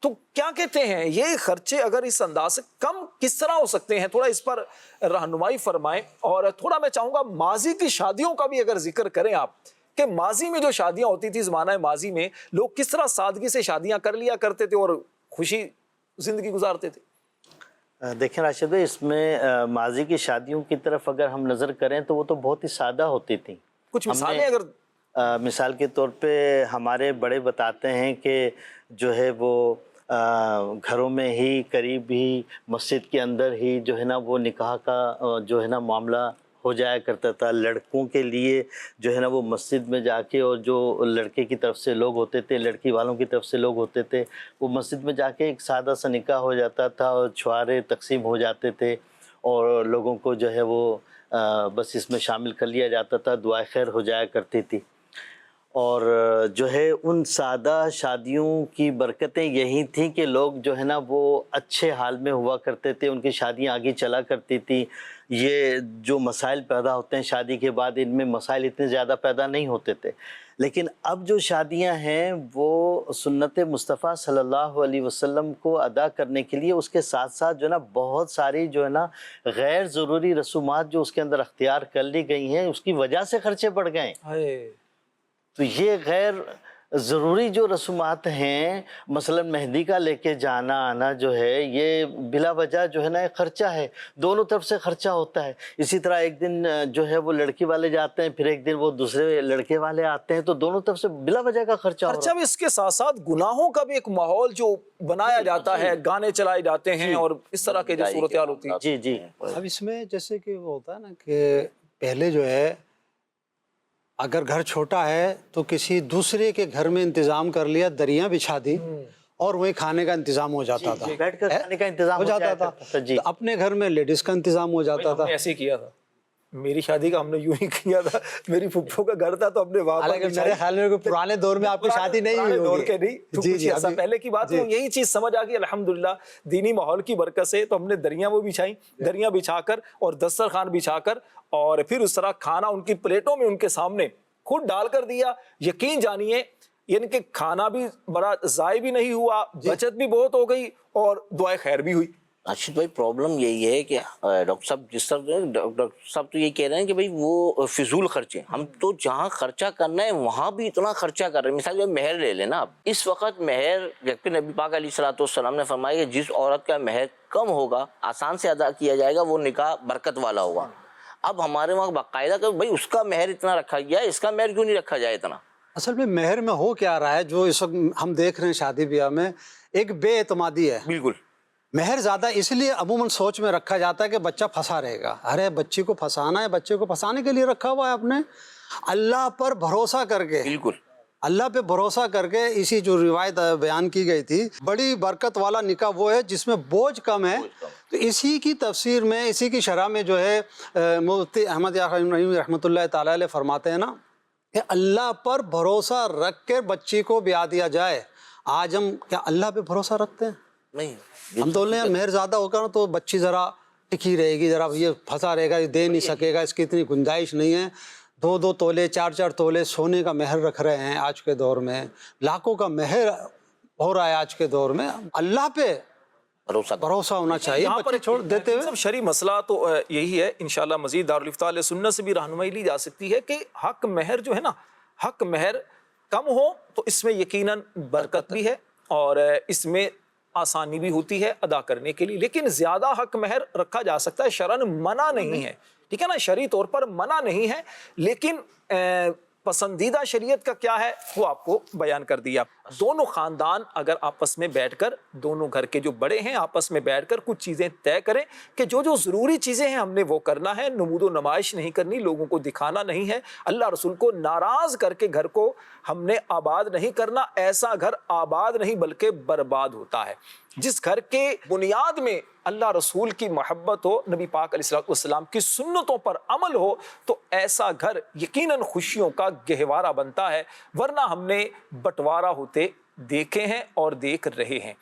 [SPEAKER 2] تو کیا کہتے ہیں یہ خرچے اگر اس انداز سے کم کس طرح ہو سکتے ہیں, تھوڑا اس پر رہنمائی فرمائیں. اور تھوڑا میں چاہوں گا ماضی کی شادیوں کا بھی اگر ذکر کریں آپ, کہ ماضی میں جو شادیاں ہوتی تھی, زمانہ ماضی میں لوگ کس طرح سادگی سے شادیاں کر لیا کرتے تھے اور خوشی زندگی گزارتے تھے.
[SPEAKER 5] دیکھیں راشد بھائی, اس میں ماضی کی شادیوں کی طرف اگر ہم نظر کریں تو وہ تو بہت ہی سادہ ہوتی تھیں.
[SPEAKER 2] کچھ مثالیں اگر
[SPEAKER 5] مثال کے طور پہ ہمارے بڑے بتاتے ہیں کہ جو ہے وہ گھروں میں ہی قریب ہی مسجد کے اندر ہی جو ہے نا وہ نکاح کا جو ہے نا معاملہ ہو جایا کرتا تھا. لڑکوں کے لیے جو ہے نا وہ مسجد میں جا کے, اور جو لڑکے کی طرف سے لوگ ہوتے تھے, لڑکی والوں کی طرف سے لوگ ہوتے تھے, وہ مسجد میں جا کے ایک سادہ سا نکاح ہو جاتا تھا, اور چھوارے تقسیم ہو جاتے تھے, اور لوگوں کو جو ہے وہ بس اس میں شامل کر لیا جاتا تھا, دعائے خیر ہو جایا کرتی تھی. اور جو ہے ان سادہ شادیوں کی برکتیں یہی تھیں کہ لوگ جو ہے نا وہ اچھے حال میں ہوا کرتے تھے, ان کی شادیاں آگے چلا کرتی تھیں. یہ جو مسائل پیدا ہوتے ہیں شادی کے بعد, ان میں مسائل اتنے زیادہ پیدا نہیں ہوتے تھے. لیکن اب جو شادیاں ہیں وہ سنت مصطفیٰ صلی اللہ علیہ وسلم کو ادا کرنے کے لیے اس کے ساتھ ساتھ جو ہے نا بہت ساری جو ہے نا غیر ضروری رسومات جو اس کے اندر اختیار کر لی گئی ہیں, اس کی وجہ سے خرچے بڑھ گئے. تو یہ غیر ضروری جو رسومات ہیں, مثلا مہندی کا لے کے جانا آنا جو ہے, یہ بلا وجہ جو ہے نا ایک خرچہ ہے, دونوں طرف سے خرچہ ہوتا ہے. اسی طرح ایک دن جو ہے وہ لڑکی والے جاتے ہیں, پھر ایک دن وہ دوسرے لڑکے والے آتے ہیں, تو دونوں طرف سے بلا وجہ کا خرچہ
[SPEAKER 2] خرچہ بھی. اس کے ساتھ ساتھ گناہوں کا بھی ایک ماحول جو بنایا جاتا ہے, گانے چلائے جاتے ہیں اور اس طرح کے جو صورتحال ہوتی ہے.
[SPEAKER 5] جی.
[SPEAKER 4] اب اس میں جیسے کہ وہ ہوتا ہے نا کہ پہلے جو ہے اگر گھر چھوٹا ہے تو کسی دوسرے کے گھر میں انتظام کر لیا, دریاں بچھا دی اور وہیں کھانے کا انتظام ہو جاتا تھا,
[SPEAKER 5] بیٹھ کر کھانے کا انتظام
[SPEAKER 4] ہو جاتا تھا.
[SPEAKER 5] جی.
[SPEAKER 4] تو اپنے گھر میں لیڈیز کا انتظام ہو جاتا تھا.
[SPEAKER 2] ایسے ہی کیا تھا, میری شادی کا ہم نے یوں ہی کیا تھا. میری پھپھو کا گھر تھا تو ہم نے وہاں پر,
[SPEAKER 4] حالانکہ میرے خیال میں پرانے دور میں آپ کی شادی نہیں ہوئی
[SPEAKER 2] دور
[SPEAKER 4] ہوگی.
[SPEAKER 2] کے نہیں, جی ایسا پہلے کی بات. یہی چیز سمجھ آ گئی الحمدللہ دینی ماحول کی برکت سے. تو ہم نے دریاں وہ بچھائیں, دریاں بچھا کر اور دسترخوان بچھا کر اور پھر اس طرح کھانا ان کی پلیٹوں میں ان کے سامنے خود ڈال کر دیا. یقین جانیے یعنی کہ کھانا بھی بڑا ضائع بھی نہیں ہوا, بچت بھی بہت ہو گئی اور دعائے خیر بھی ہوئی.
[SPEAKER 3] راشد بھائی پرابلم یہی ہے کہ ڈاکٹر صاحب جس طرح ڈاکٹر صاحب تو یہ کہہ رہے ہیں کہ بھائی وہ فضول خرچے, ہم تو جہاں خرچہ کرنا ہے وہاں بھی اتنا خرچہ کر رہے ہیں. مثال جو مہر لے لیں نا آپ, اس وقت مہر جبکہ نبی پاک علیہ الصلوۃ والسلام نے فرمایا کہ جس عورت کا مہر کم ہوگا آسان سے ادا کیا جائے گا وہ نکاح برکت والا ہوگا. اب ہمارے وہاں باقاعدہ کہ بھائی اس کا مہر اتنا رکھا گیا ہے, اس کا مہر کیوں نہیں رکھا جائے اتنا.
[SPEAKER 4] اصل میں مہر میں ہو کیا رہا ہے جو اس وقت ہم دیکھ رہے ہیں شادی بیاہ میں, ایک بے اعتمادی ہے.
[SPEAKER 3] بالکل
[SPEAKER 4] مہر زیادہ اس لیے عموماً سوچ میں رکھا جاتا ہے کہ بچہ پھنسا رہے گا. ارے بچی کو پھنسانا ہے, بچے کو پھنسانے کے لیے رکھا ہوا ہے آپ نے. اللہ پر بھروسہ کر کے,
[SPEAKER 3] بالکل
[SPEAKER 4] اللہ پہ بھروسہ کر کے, اسی جو روایت بیان کی گئی تھی, بڑی برکت والا نکاح وہ ہے جس میں بوجھ کم ہے. تو اسی کی تفسیر میں, اسی کی شرح میں جو ہے مفتی احمد یعقوب رحیم رحمۃ اللہ تعالی علیہ فرماتے ہیں نا کہ اللہ پر بھروسہ رکھ کے بچی کو بیاہ دیا جائے. آج ہم کیا اللہ پہ بھروسہ رکھتے ہیں؟
[SPEAKER 3] نہیں,
[SPEAKER 4] ہم تو لیں مہر زیادہ ہوگا نا تو بچی ذرا ٹکی رہے گی, ذرا یہ پھنسا رہے گا, یہ دے نہیں سکے گا, اس کی اتنی گنجائش نہیں ہے. 2-2 تولے 4-4 تولے سونے کا مہر رکھ رہے ہیں آج کے دور میں, لاکھوں کا مہر ہو رہا ہے آج کے دور میں. اللہ پہ بھروسہ ہونا چاہیے بچے چھوڑ دیتے ہوئے.
[SPEAKER 2] شرعی مسئلہ تو یہی ہے, انشاءاللہ مزید دارالفتاء علیہ سنت سے بھی رہنمائی لی جا سکتی ہے کہ حق مہر جو ہے نا, حق مہر کم ہو تو اس میں یقیناً برکت بھی ہے اور اس میں آسانی بھی ہوتی ہے ادا کرنے کے لیے. لیکن زیادہ حق مہر رکھا جا سکتا ہے, شرعاً منع نہیں ہے, ٹھیک ہے نا, شرعی طور پر منع نہیں ہے. لیکن پسندیدہ شریعت کا کیا ہے وہ آپ کو بیان کر دیا. دونوں خاندان اگر آپس میں بیٹھ کر, دونوں گھر کے جو بڑے ہیں آپس میں بیٹھ کر کچھ چیزیں طے کریں کہ جو جو ضروری چیزیں ہیں ہم نے وہ کرنا ہے, نمود و نمائش نہیں کرنی, لوگوں کو دکھانا نہیں ہے, اللہ رسول کو ناراض کر کے گھر کو ہم نے آباد نہیں کرنا. ایسا گھر آباد نہیں بلکہ برباد ہوتا ہے. جس گھر کے بنیاد میں اللہ رسول کی محبت ہو, نبی پاک علیہ السلام کی سنتوں پر عمل ہو, تو ایسا گھر یقیناً خوشیوں کا گہوارہ بنتا ہے. ورنہ ہم نے بٹوارہ ہوتے دیکھے ہیں اور دیکھ رہے ہیں.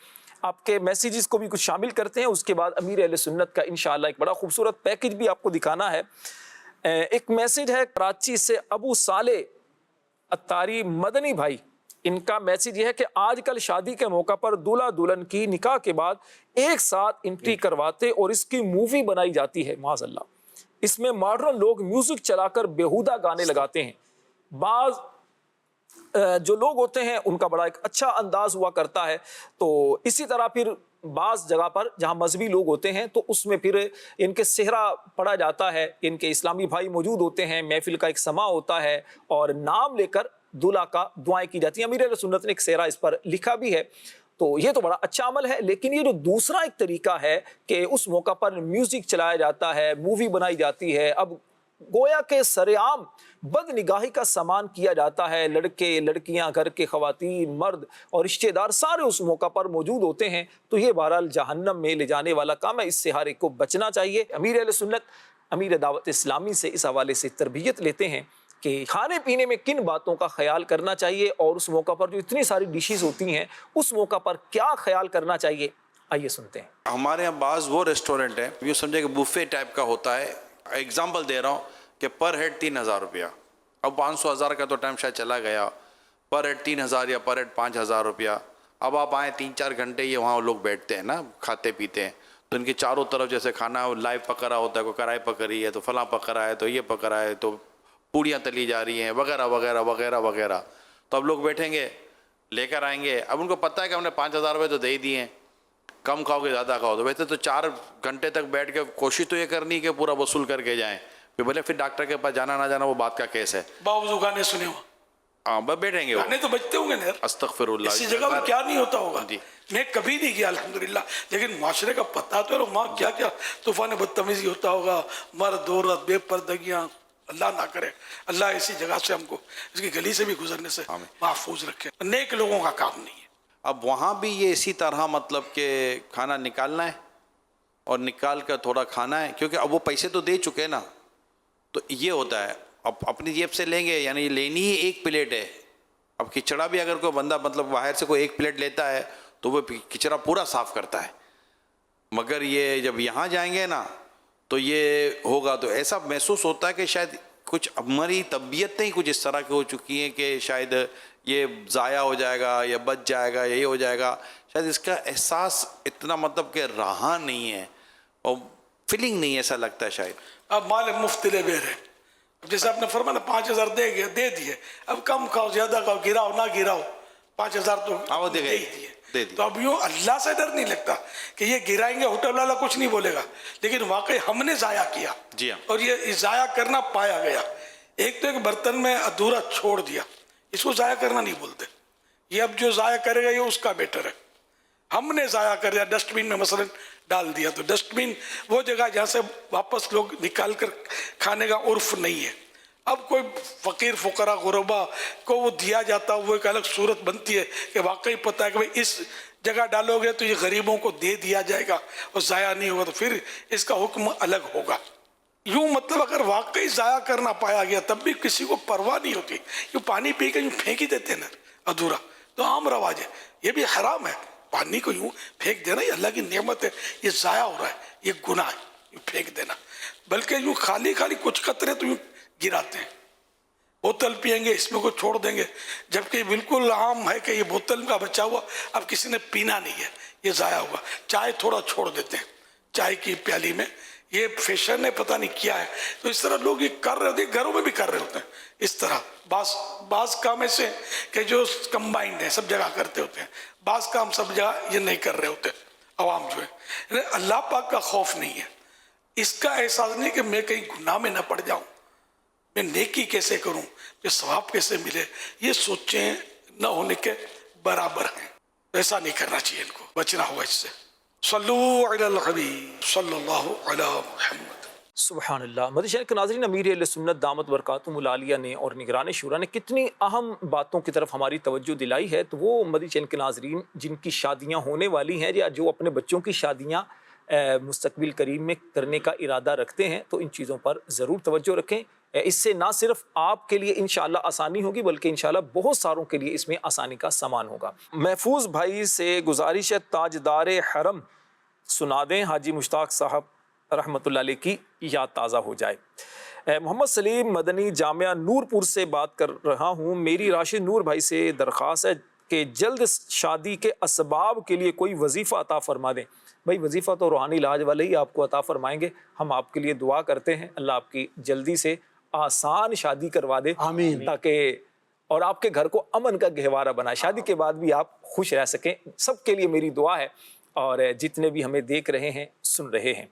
[SPEAKER 2] آپ کے میسیجز کو بھی کچھ شامل کرتے ہیں, اس کے بعد امیر اہل سنت کا انشاءاللہ ایک بڑا خوبصورت پیکج بھی آپ کو دکھانا ہے. ایک میسیج ہے کراچی سے ابو صالح اتاری مدنی بھائی, ان کا میسیج یہ ہے کہ آج کل شادی کے موقع پر دولہا دلہن کی نکاح کے بعد ایک ساتھ انٹری کرواتے اور اس کی مووی بنائی جاتی ہے. معاذ اللہ, اس میں ماڈرن لوگ میوزک چلا کر بیہودہ گانے لگاتے ہیں. بعض جو لوگ ہوتے ہیں ان کا بڑا ایک اچھا انداز ہوا کرتا ہے. تو اسی طرح پھر بعض جگہ پر جہاں مذہبی لوگ ہوتے ہیں تو اس میں پھر ان کے صحرا پڑا جاتا ہے, ان کے اسلامی بھائی موجود ہوتے ہیں, محفل کا ایک سما ہوتا ہے اور نام لے کر دولہا کا دعائیں کی جاتی ہیں. امیر اہل سنت نے ایک صحرا اس پر لکھا بھی ہے. تو یہ تو بڑا اچھا عمل ہے. لیکن یہ جو دوسرا ایک طریقہ ہے کہ اس موقع پر میوزک چلایا جاتا ہے, مووی بنائی جاتی ہے, اب گویا کہ سرعام بد نگاہی کا سامان کیا جاتا ہے. لڑکے لڑکیاں, گھر کے خواتین, مرد اور رشتہ دار سارے اس موقع پر موجود ہوتے ہیں. تو یہ بہرحال جہنم میں لے جانے والا کام ہے, اس سے ہر ایک کو بچنا چاہیے. امیر اہل سنت امیر دعوت اسلامی سے اس حوالے سے تربیت لیتے ہیں کہ کھانے پینے میں کن باتوں کا خیال کرنا چاہیے اور اس موقع پر جو اتنی ساری ڈشز ہوتی ہیں اس موقع پر کیا خیال کرنا چاہیے. آئیے سنتے ہیں.
[SPEAKER 7] ہمارے یہاں بعض وہ ریسٹورنٹ ہیں یہ سمجھے کہ بوفے ٹائپ کا ہوتا ہے. ایگزامپل دے رہا ہوں کہ پر ہیڈ 3,000 روپیہ, اب 500,000 کا تو ٹائم شاید چلا گیا, پر ہیڈ 3,000 یا پر ہیڈ 5,000 روپیہ. اب آپ آئیں 3-4 گھنٹے یہ وہاں لوگ بیٹھتے ہیں نا, کھاتے پیتے ہیں, تو ان کے چاروں طرف جیسے کھانا لائیو پک رہا ہوتا ہے, کوئی کڑھائی پک رہی ہے تو فلاں پک رہا ہے, تو یہ پک رہا ہے, تو پوڑیاں تلی جا رہی ہیں وغیرہ وغیرہ وغیرہ وغیرہ. تو اب لوگ بیٹھیں گے, لے کر آئیں گے. اب ان کو پتہ ہے کہ ہم نے 5,000 روپے تو دے ہی دیے ہیں, کم کھاؤ گے زیادہ کھاؤ. تو ویسے تو 4 گھنٹے تک بیٹھ کے کوشش تو یہ کرنی کہ پورا وصول کر کے جائیں. پھر بولے پھر ڈاکٹر کے پاس جانا نہ جانا وہ بات کا کیس ہے.
[SPEAKER 8] باوضو گانے سنے ہو,
[SPEAKER 7] ہاں بس بیٹھیں گے,
[SPEAKER 8] گانے تو بجتے ہوں گے نا,
[SPEAKER 7] استغفر اللہ,
[SPEAKER 8] اسی جگہ پر کیا نہیں ہوتا ہوگا.
[SPEAKER 7] جی
[SPEAKER 8] میں کبھی نہیں کیا الحمدللہ, لیکن معاشرے کا پتہ تو ہے وہاں کیا کیا طوفان بدتمیزی ہوتا ہوگا, مرد عورت بے پردگیاں. اللہ نہ کرے اللہ ایسی جگہ سے ہم کو اس کی گلی سے بھی گزرنے سے محفوظ رکھے. نیک لوگوں کا کام نہیں ہے.
[SPEAKER 7] اب وہاں بھی یہ اسی طرح مطلب کہ کھانا نکالنا ہے اور نکال کر تھوڑا کھانا ہے، کیونکہ اب وہ پیسے تو دے چکے نا، تو یہ ہوتا ہے اب اپنی جیب سے لیں گے، یعنی لینی ہی ایک پلیٹ ہے. اب کچڑا بھی اگر کوئی بندہ مطلب باہر سے کوئی ایک پلیٹ لیتا ہے تو وہ کچڑا پورا صاف کرتا ہے، مگر یہ جب یہاں جائیں گے نا تو یہ ہوگا، تو ایسا محسوس ہوتا ہے کہ شاید کچھ ہماری طبیعتیں کچھ اس طرح کی ہو چکی ہیں کہ شاید یہ ضائع ہو جائے گا یا بچ جائے گا، یہ ہو جائے گا، شاید اس کا احساس اتنا مطلب کہ رہا نہیں ہے اور فیلنگ نہیں ایسا لگتا ہے شاید.
[SPEAKER 8] اب مال مفت لے بے رہے. اب جیسے آپ نے فرمایا 5,000 دے دیے، اب کم کھاؤ زیادہ کھاؤ گراؤ نہ گراؤ 5,000 تو
[SPEAKER 7] دے
[SPEAKER 8] ہی
[SPEAKER 7] دیے.
[SPEAKER 8] تو اب یوں اللہ سے ڈر نہیں لگتا کہ یہ گرائیں گے ہوٹل والا کچھ نہیں بولے گا، لیکن واقعی ہم نے ضائع کیا
[SPEAKER 7] جی ہاں.
[SPEAKER 8] اور یہ ضائع کرنا پایا گیا. ایک تو ایک برتن میں ادھورا چھوڑ دیا، اس کو ضائع کرنا نہیں بولتے. یہ اب جو ضائع کرے گا یہ اس کا بیٹر ہے. ہم نے ضائع کر دیا، ڈسٹ بین میں مثلا ڈال دیا، تو ڈسٹ بین وہ جگہ جہاں سے واپس لوگ نکال کر کھانے کا عرف نہیں ہے. اب کوئی فقیر فقراء غربا کو وہ دیا جاتا، وہ ایک الگ صورت بنتی ہے کہ واقعی پتہ ہے کہ بھئی اس جگہ ڈالو گے تو یہ غریبوں کو دے دیا جائے گا اور ضائع نہیں ہوگا، تو پھر اس کا حکم الگ ہوگا. یوں مطلب اگر واقعی ضائع کرنا پایا گیا تب بھی کسی کو پرواہ نہیں ہوتی. یوں پانی پی کے یوں پھینک ہی دیتے ہیں نا ادھورا، تو عام رواج ہے. یہ بھی حرام ہے، پانی کو یوں پھینک دینا، یہ اللہ کی نعمت ہے، یہ ضائع ہو رہا ہے، یہ گناہ ہے یوں پھینک دینا. بلکہ یوں خالی کچھ قطرے تو یوں گراتے ہیں. بوتل پیئیں گے اس میں کو چھوڑ دیں گے، جبکہ بالکل عام ہے کہ یہ بوتل کا بچا ہوا اب کسی نے پینا نہیں ہے، یہ ضائع ہوا. چائے تھوڑا چھوڑ دیتے ہیں چائے کی پیالی میں، یہ فیشن ہے پتہ نہیں کیا ہے. تو اس طرح لوگ یہ کر رہے ہوتے ہیں، گھروں میں بھی کر رہے ہوتے ہیں اس طرح. بعض کام ایسے کہ جو کمبائنڈ ہیں، سب جگہ کرتے ہوتے ہیں، بعض کام سب جگہ یہ نہیں کر رہے ہوتے عوام جو ہے. اللہ پاک کا خوف نہیں ہے، اس کا احساس نہیں کہ میں کہیں گناہ میں نہ پڑ جاؤں، میں نیکی کیسے کروں، میں ثواب کیسے ملے، یہ سوچیں نہ ہونے کے برابر ہیں. ایسا نہیں کرنا چاہیے، ان کو بچنا ہوگا اس سے. صلو علی الحبیب صلی اللہ علی محمد.
[SPEAKER 2] سبحان اللہ. مدنی چینل کے ناظرین، امیر اہل سنت دامت برکاتہم العالیہ نے اور نگران شورا نے کتنی اہم باتوں کی طرف ہماری توجہ دلائی ہے. تو وہ مدنی چینل کے ناظرین جن کی شادیاں ہونے والی ہیں یا جو اپنے بچوں کی شادیاں مستقبل قریب میں کرنے کا ارادہ رکھتے ہیں تو ان چیزوں پر ضرور توجہ رکھیں. اس سے نہ صرف آپ کے لیے انشاءاللہ آسانی ہوگی بلکہ انشاءاللہ بہت ساروں کے لیے اس میں آسانی کا سامان ہوگا. محفوظ بھائی سے گزارش ہے تاجدار حرم سنا دیں، حاجی مشتاق صاحب رحمۃ اللہ علیہ کی یاد تازہ ہو جائے. محمد سلیم مدنی جامعہ نور پور سے بات کر رہا ہوں. میری راشد نور بھائی سے درخواست ہے کہ جلد شادی کے اسباب کے لیے کوئی وظیفہ عطا فرما دیں. بھائی وظیفہ تو روحانی علاج والے ہی آپ کو عطا فرمائیں گے. ہم آپ کے لیے دعا کرتے ہیں اللہ آپ کی جلدی سے آسان شادی کروا دے،
[SPEAKER 4] آمین.
[SPEAKER 2] تاکہ اور آپ کے گھر کو امن کا گہوارہ بنائے، شادی کے بعد بھی آپ خوش رہ سکیں. سب کے لیے میری دعا ہے اور جتنے بھی ہمیں دیکھ رہے ہیں سن رہے ہیں.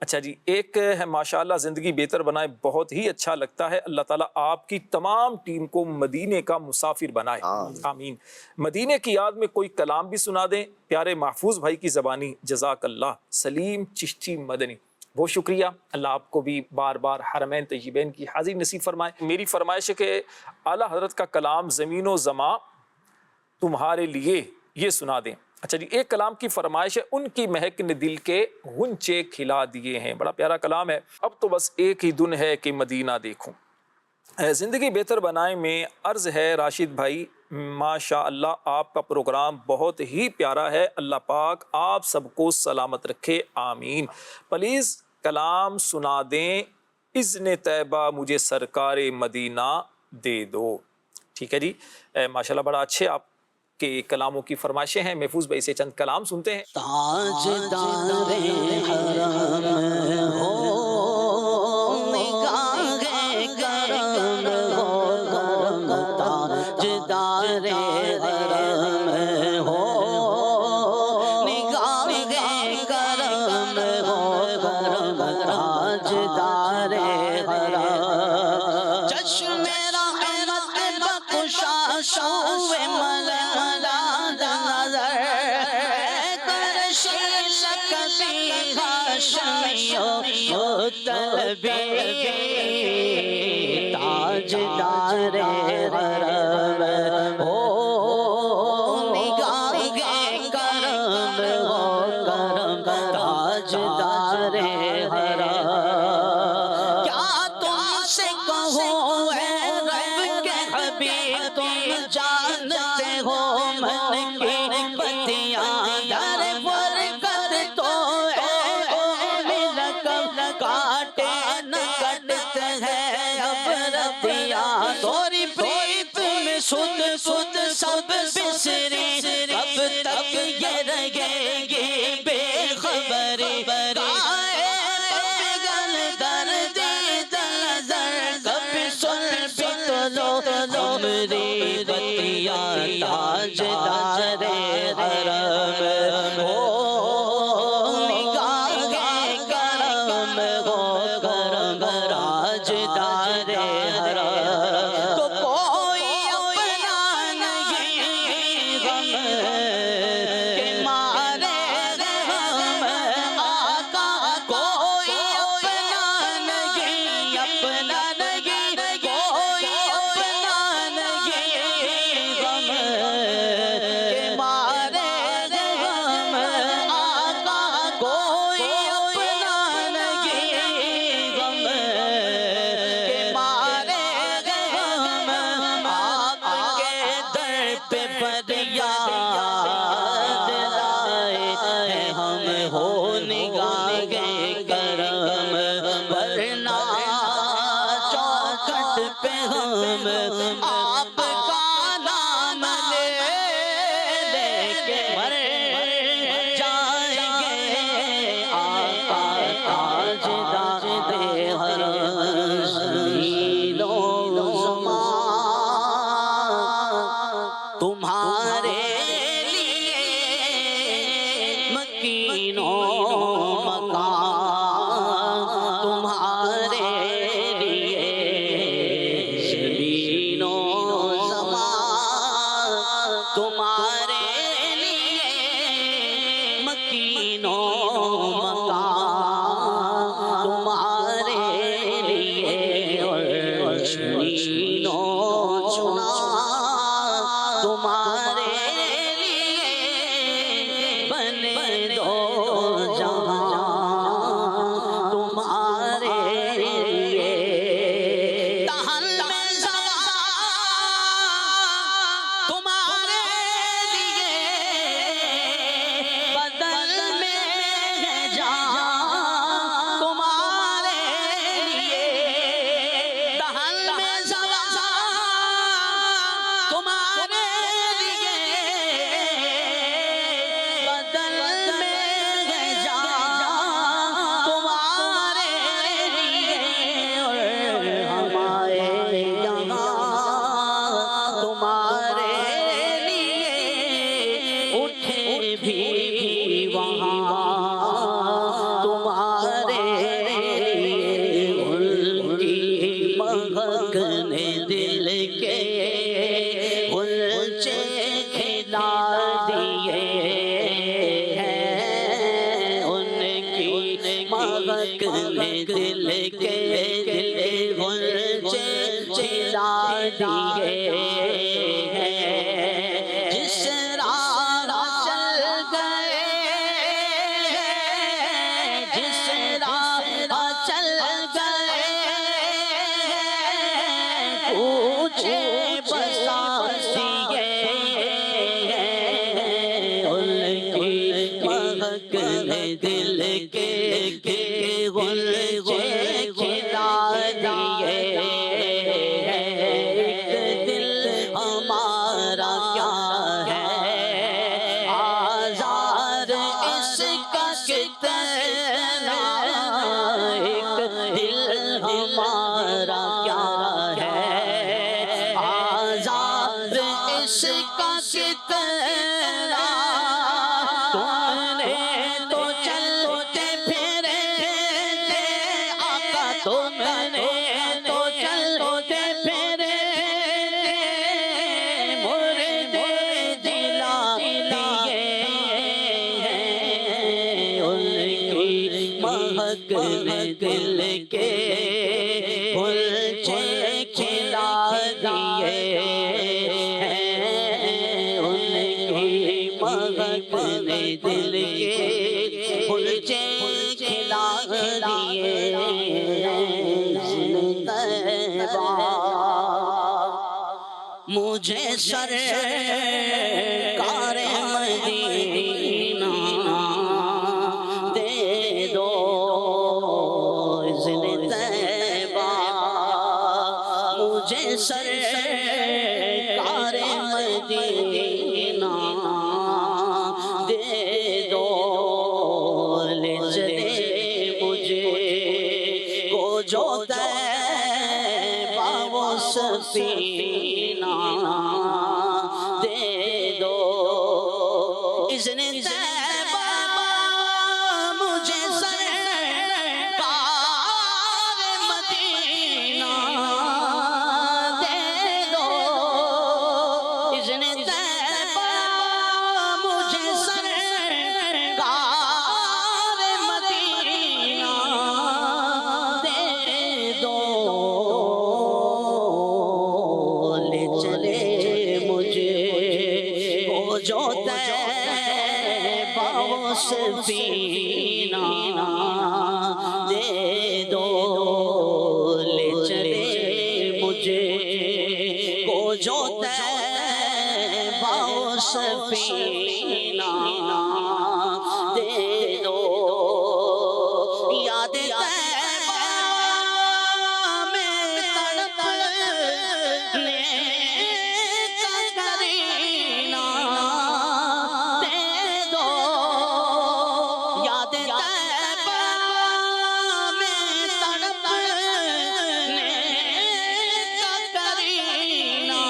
[SPEAKER 2] اچھا جی، ایک ہے ماشاءاللہ زندگی بہتر بنائے، بہت ہی اچھا لگتا ہے. اللہ تعالیٰ آپ کی تمام ٹیم کو مدینے کا مسافر بنائے، آمین. مدینے کی یاد میں کوئی کلام بھی سنا دیں پیارے محفوظ بھائی کی زبانی. جزاک اللہ. سلیم چشتی مدنی. بہت شکریہ، اللہ آپ کو بھی بار بار حرمین طیبین کی حاضری نصیب فرمائے. میری فرمائش ہے کہ اعلیٰ حضرت کا کلام زمین و زماں تمہارے لیے یہ سنا دیں. اچھا جی، ایک کلام کی فرمائش ہے، ان کی مہک نے دل کے غنچے کھلا دیے ہیں. بڑا پیارا کلام ہے. اب تو بس ایک ہی دن ہے کہ مدینہ دیکھوں. زندگی بہتر بنائے میں عرض ہے راشد بھائی، ماشاء اللہ آپ کا پروگرام بہت ہی پیارا ہے. اللہ پاک آپ سب کو سلامت رکھے، آمین. پلیز کلام سنا دیں، اذن طیبہ مجھے سرکار مدینہ دے دو. ٹھیک ہے جی، ماشاءاللہ بڑا اچھے آپ کے کلاموں کی فرمائشیں ہیں. محفوظ بھائی سے چند کلام سنتے ہیں.
[SPEAKER 6] تاجدار حرم ہو نگاہ کرم ہو کرم، تاجدار حرم ہو نگاہ کرم ہو کرم، تاجدار حرم. چشم رحمت بخشا شوے ململاد نظر، کرشی شکتی ہاشمیوں مطلبی تاجدار حرم ہو نگاہ کرم ہو کرم تاجدار حرم کیا تم سے کہوں اے رب کے حبیب تم جانتے ہو من کی بتیاں در برکت تو اے ملکم کاٹے نہ کٹتے ہیں اب رتیاں توری پریت میں سد سد سب بسری کب تک یہ رہے گی بے خبری ہمری بتیاں تاجدار حرم ہو نگاہ کرم ہو کرم تاجدار حرم تو کوئی اپنا نہیں غم کے مارے ہم آقا کوئی اپنا نہیں اپنا نہیں کوئی اپنا نہیں غم کے مارے ہم آقا کوئی اپنا نہیں غم کے مارے ہم آقا کے در پہ فریاد لائے ہیں ہم ہو نگاہ کرم ورنہ چوکھٹ پہ ہم آپ کا نام لے کے مر جائیں گے آقا تاجدار حرم زمین و زمان تمہارے لیے مکین و مکان تمہارے لیے زمین و زمان تمہارے لیے مکین و مکان تمہارے لیے زمین و چنا تمہارے لیے بنے دو جہاں تمہارے لیے دہن میں زبان تمہارے لیے بدل میں ہے جان تمہارے لیے دہن میں زبان تمہارے لیے بدل میں ہے جان تمہارے لیے اور ہمارے یہاں تمہارے لیے اٹھے بھی وہاں تمہارے لیے ان کی مہک نے دل کے غلچے کھلا دیے ہیں ان کی مہک نے دل کے غلچے کھلا دیے ہیں جس راہ چل گئے جس راہ چل گئے پوچھے بسا دیے ان کی مہک نے دل کے غلچے کھلا دیے ایک دل ہمارا کیا ہے آزار اس کا کتنا ایک دل ہمارا کیا ہے آزار اس کا کتنا تم نے تو چلتے پھرے تھے آقا تم نے تو چلتے پھرے مردے جلا دیے ہیں ان کی مہک نے دل کے غلچے کھلا اپنے دل کے کلچے کھلا دیے طیبہ مجھے سرکار مدینہ دے دو اذن طیبہ مجھے سرکار مدینہ دے دو لے چلے مجھے کو جو طیبہ وہ سفینہ دے دو اذن طیبہ مجھے سرکار مدینہ دے دو اذن طیبہ مجھے سرکار مدینہ دے دو لے چلے مجھے وہ جو طیبہ وہ سفینہ دے دو لے چلے مجھے وہ جو طیبہ وہ سفینہ دے دو یاد طیبہ میں تڑپنے کا کرینہ دے دو یاد طیبہ میں تڑپنے کا کرینہ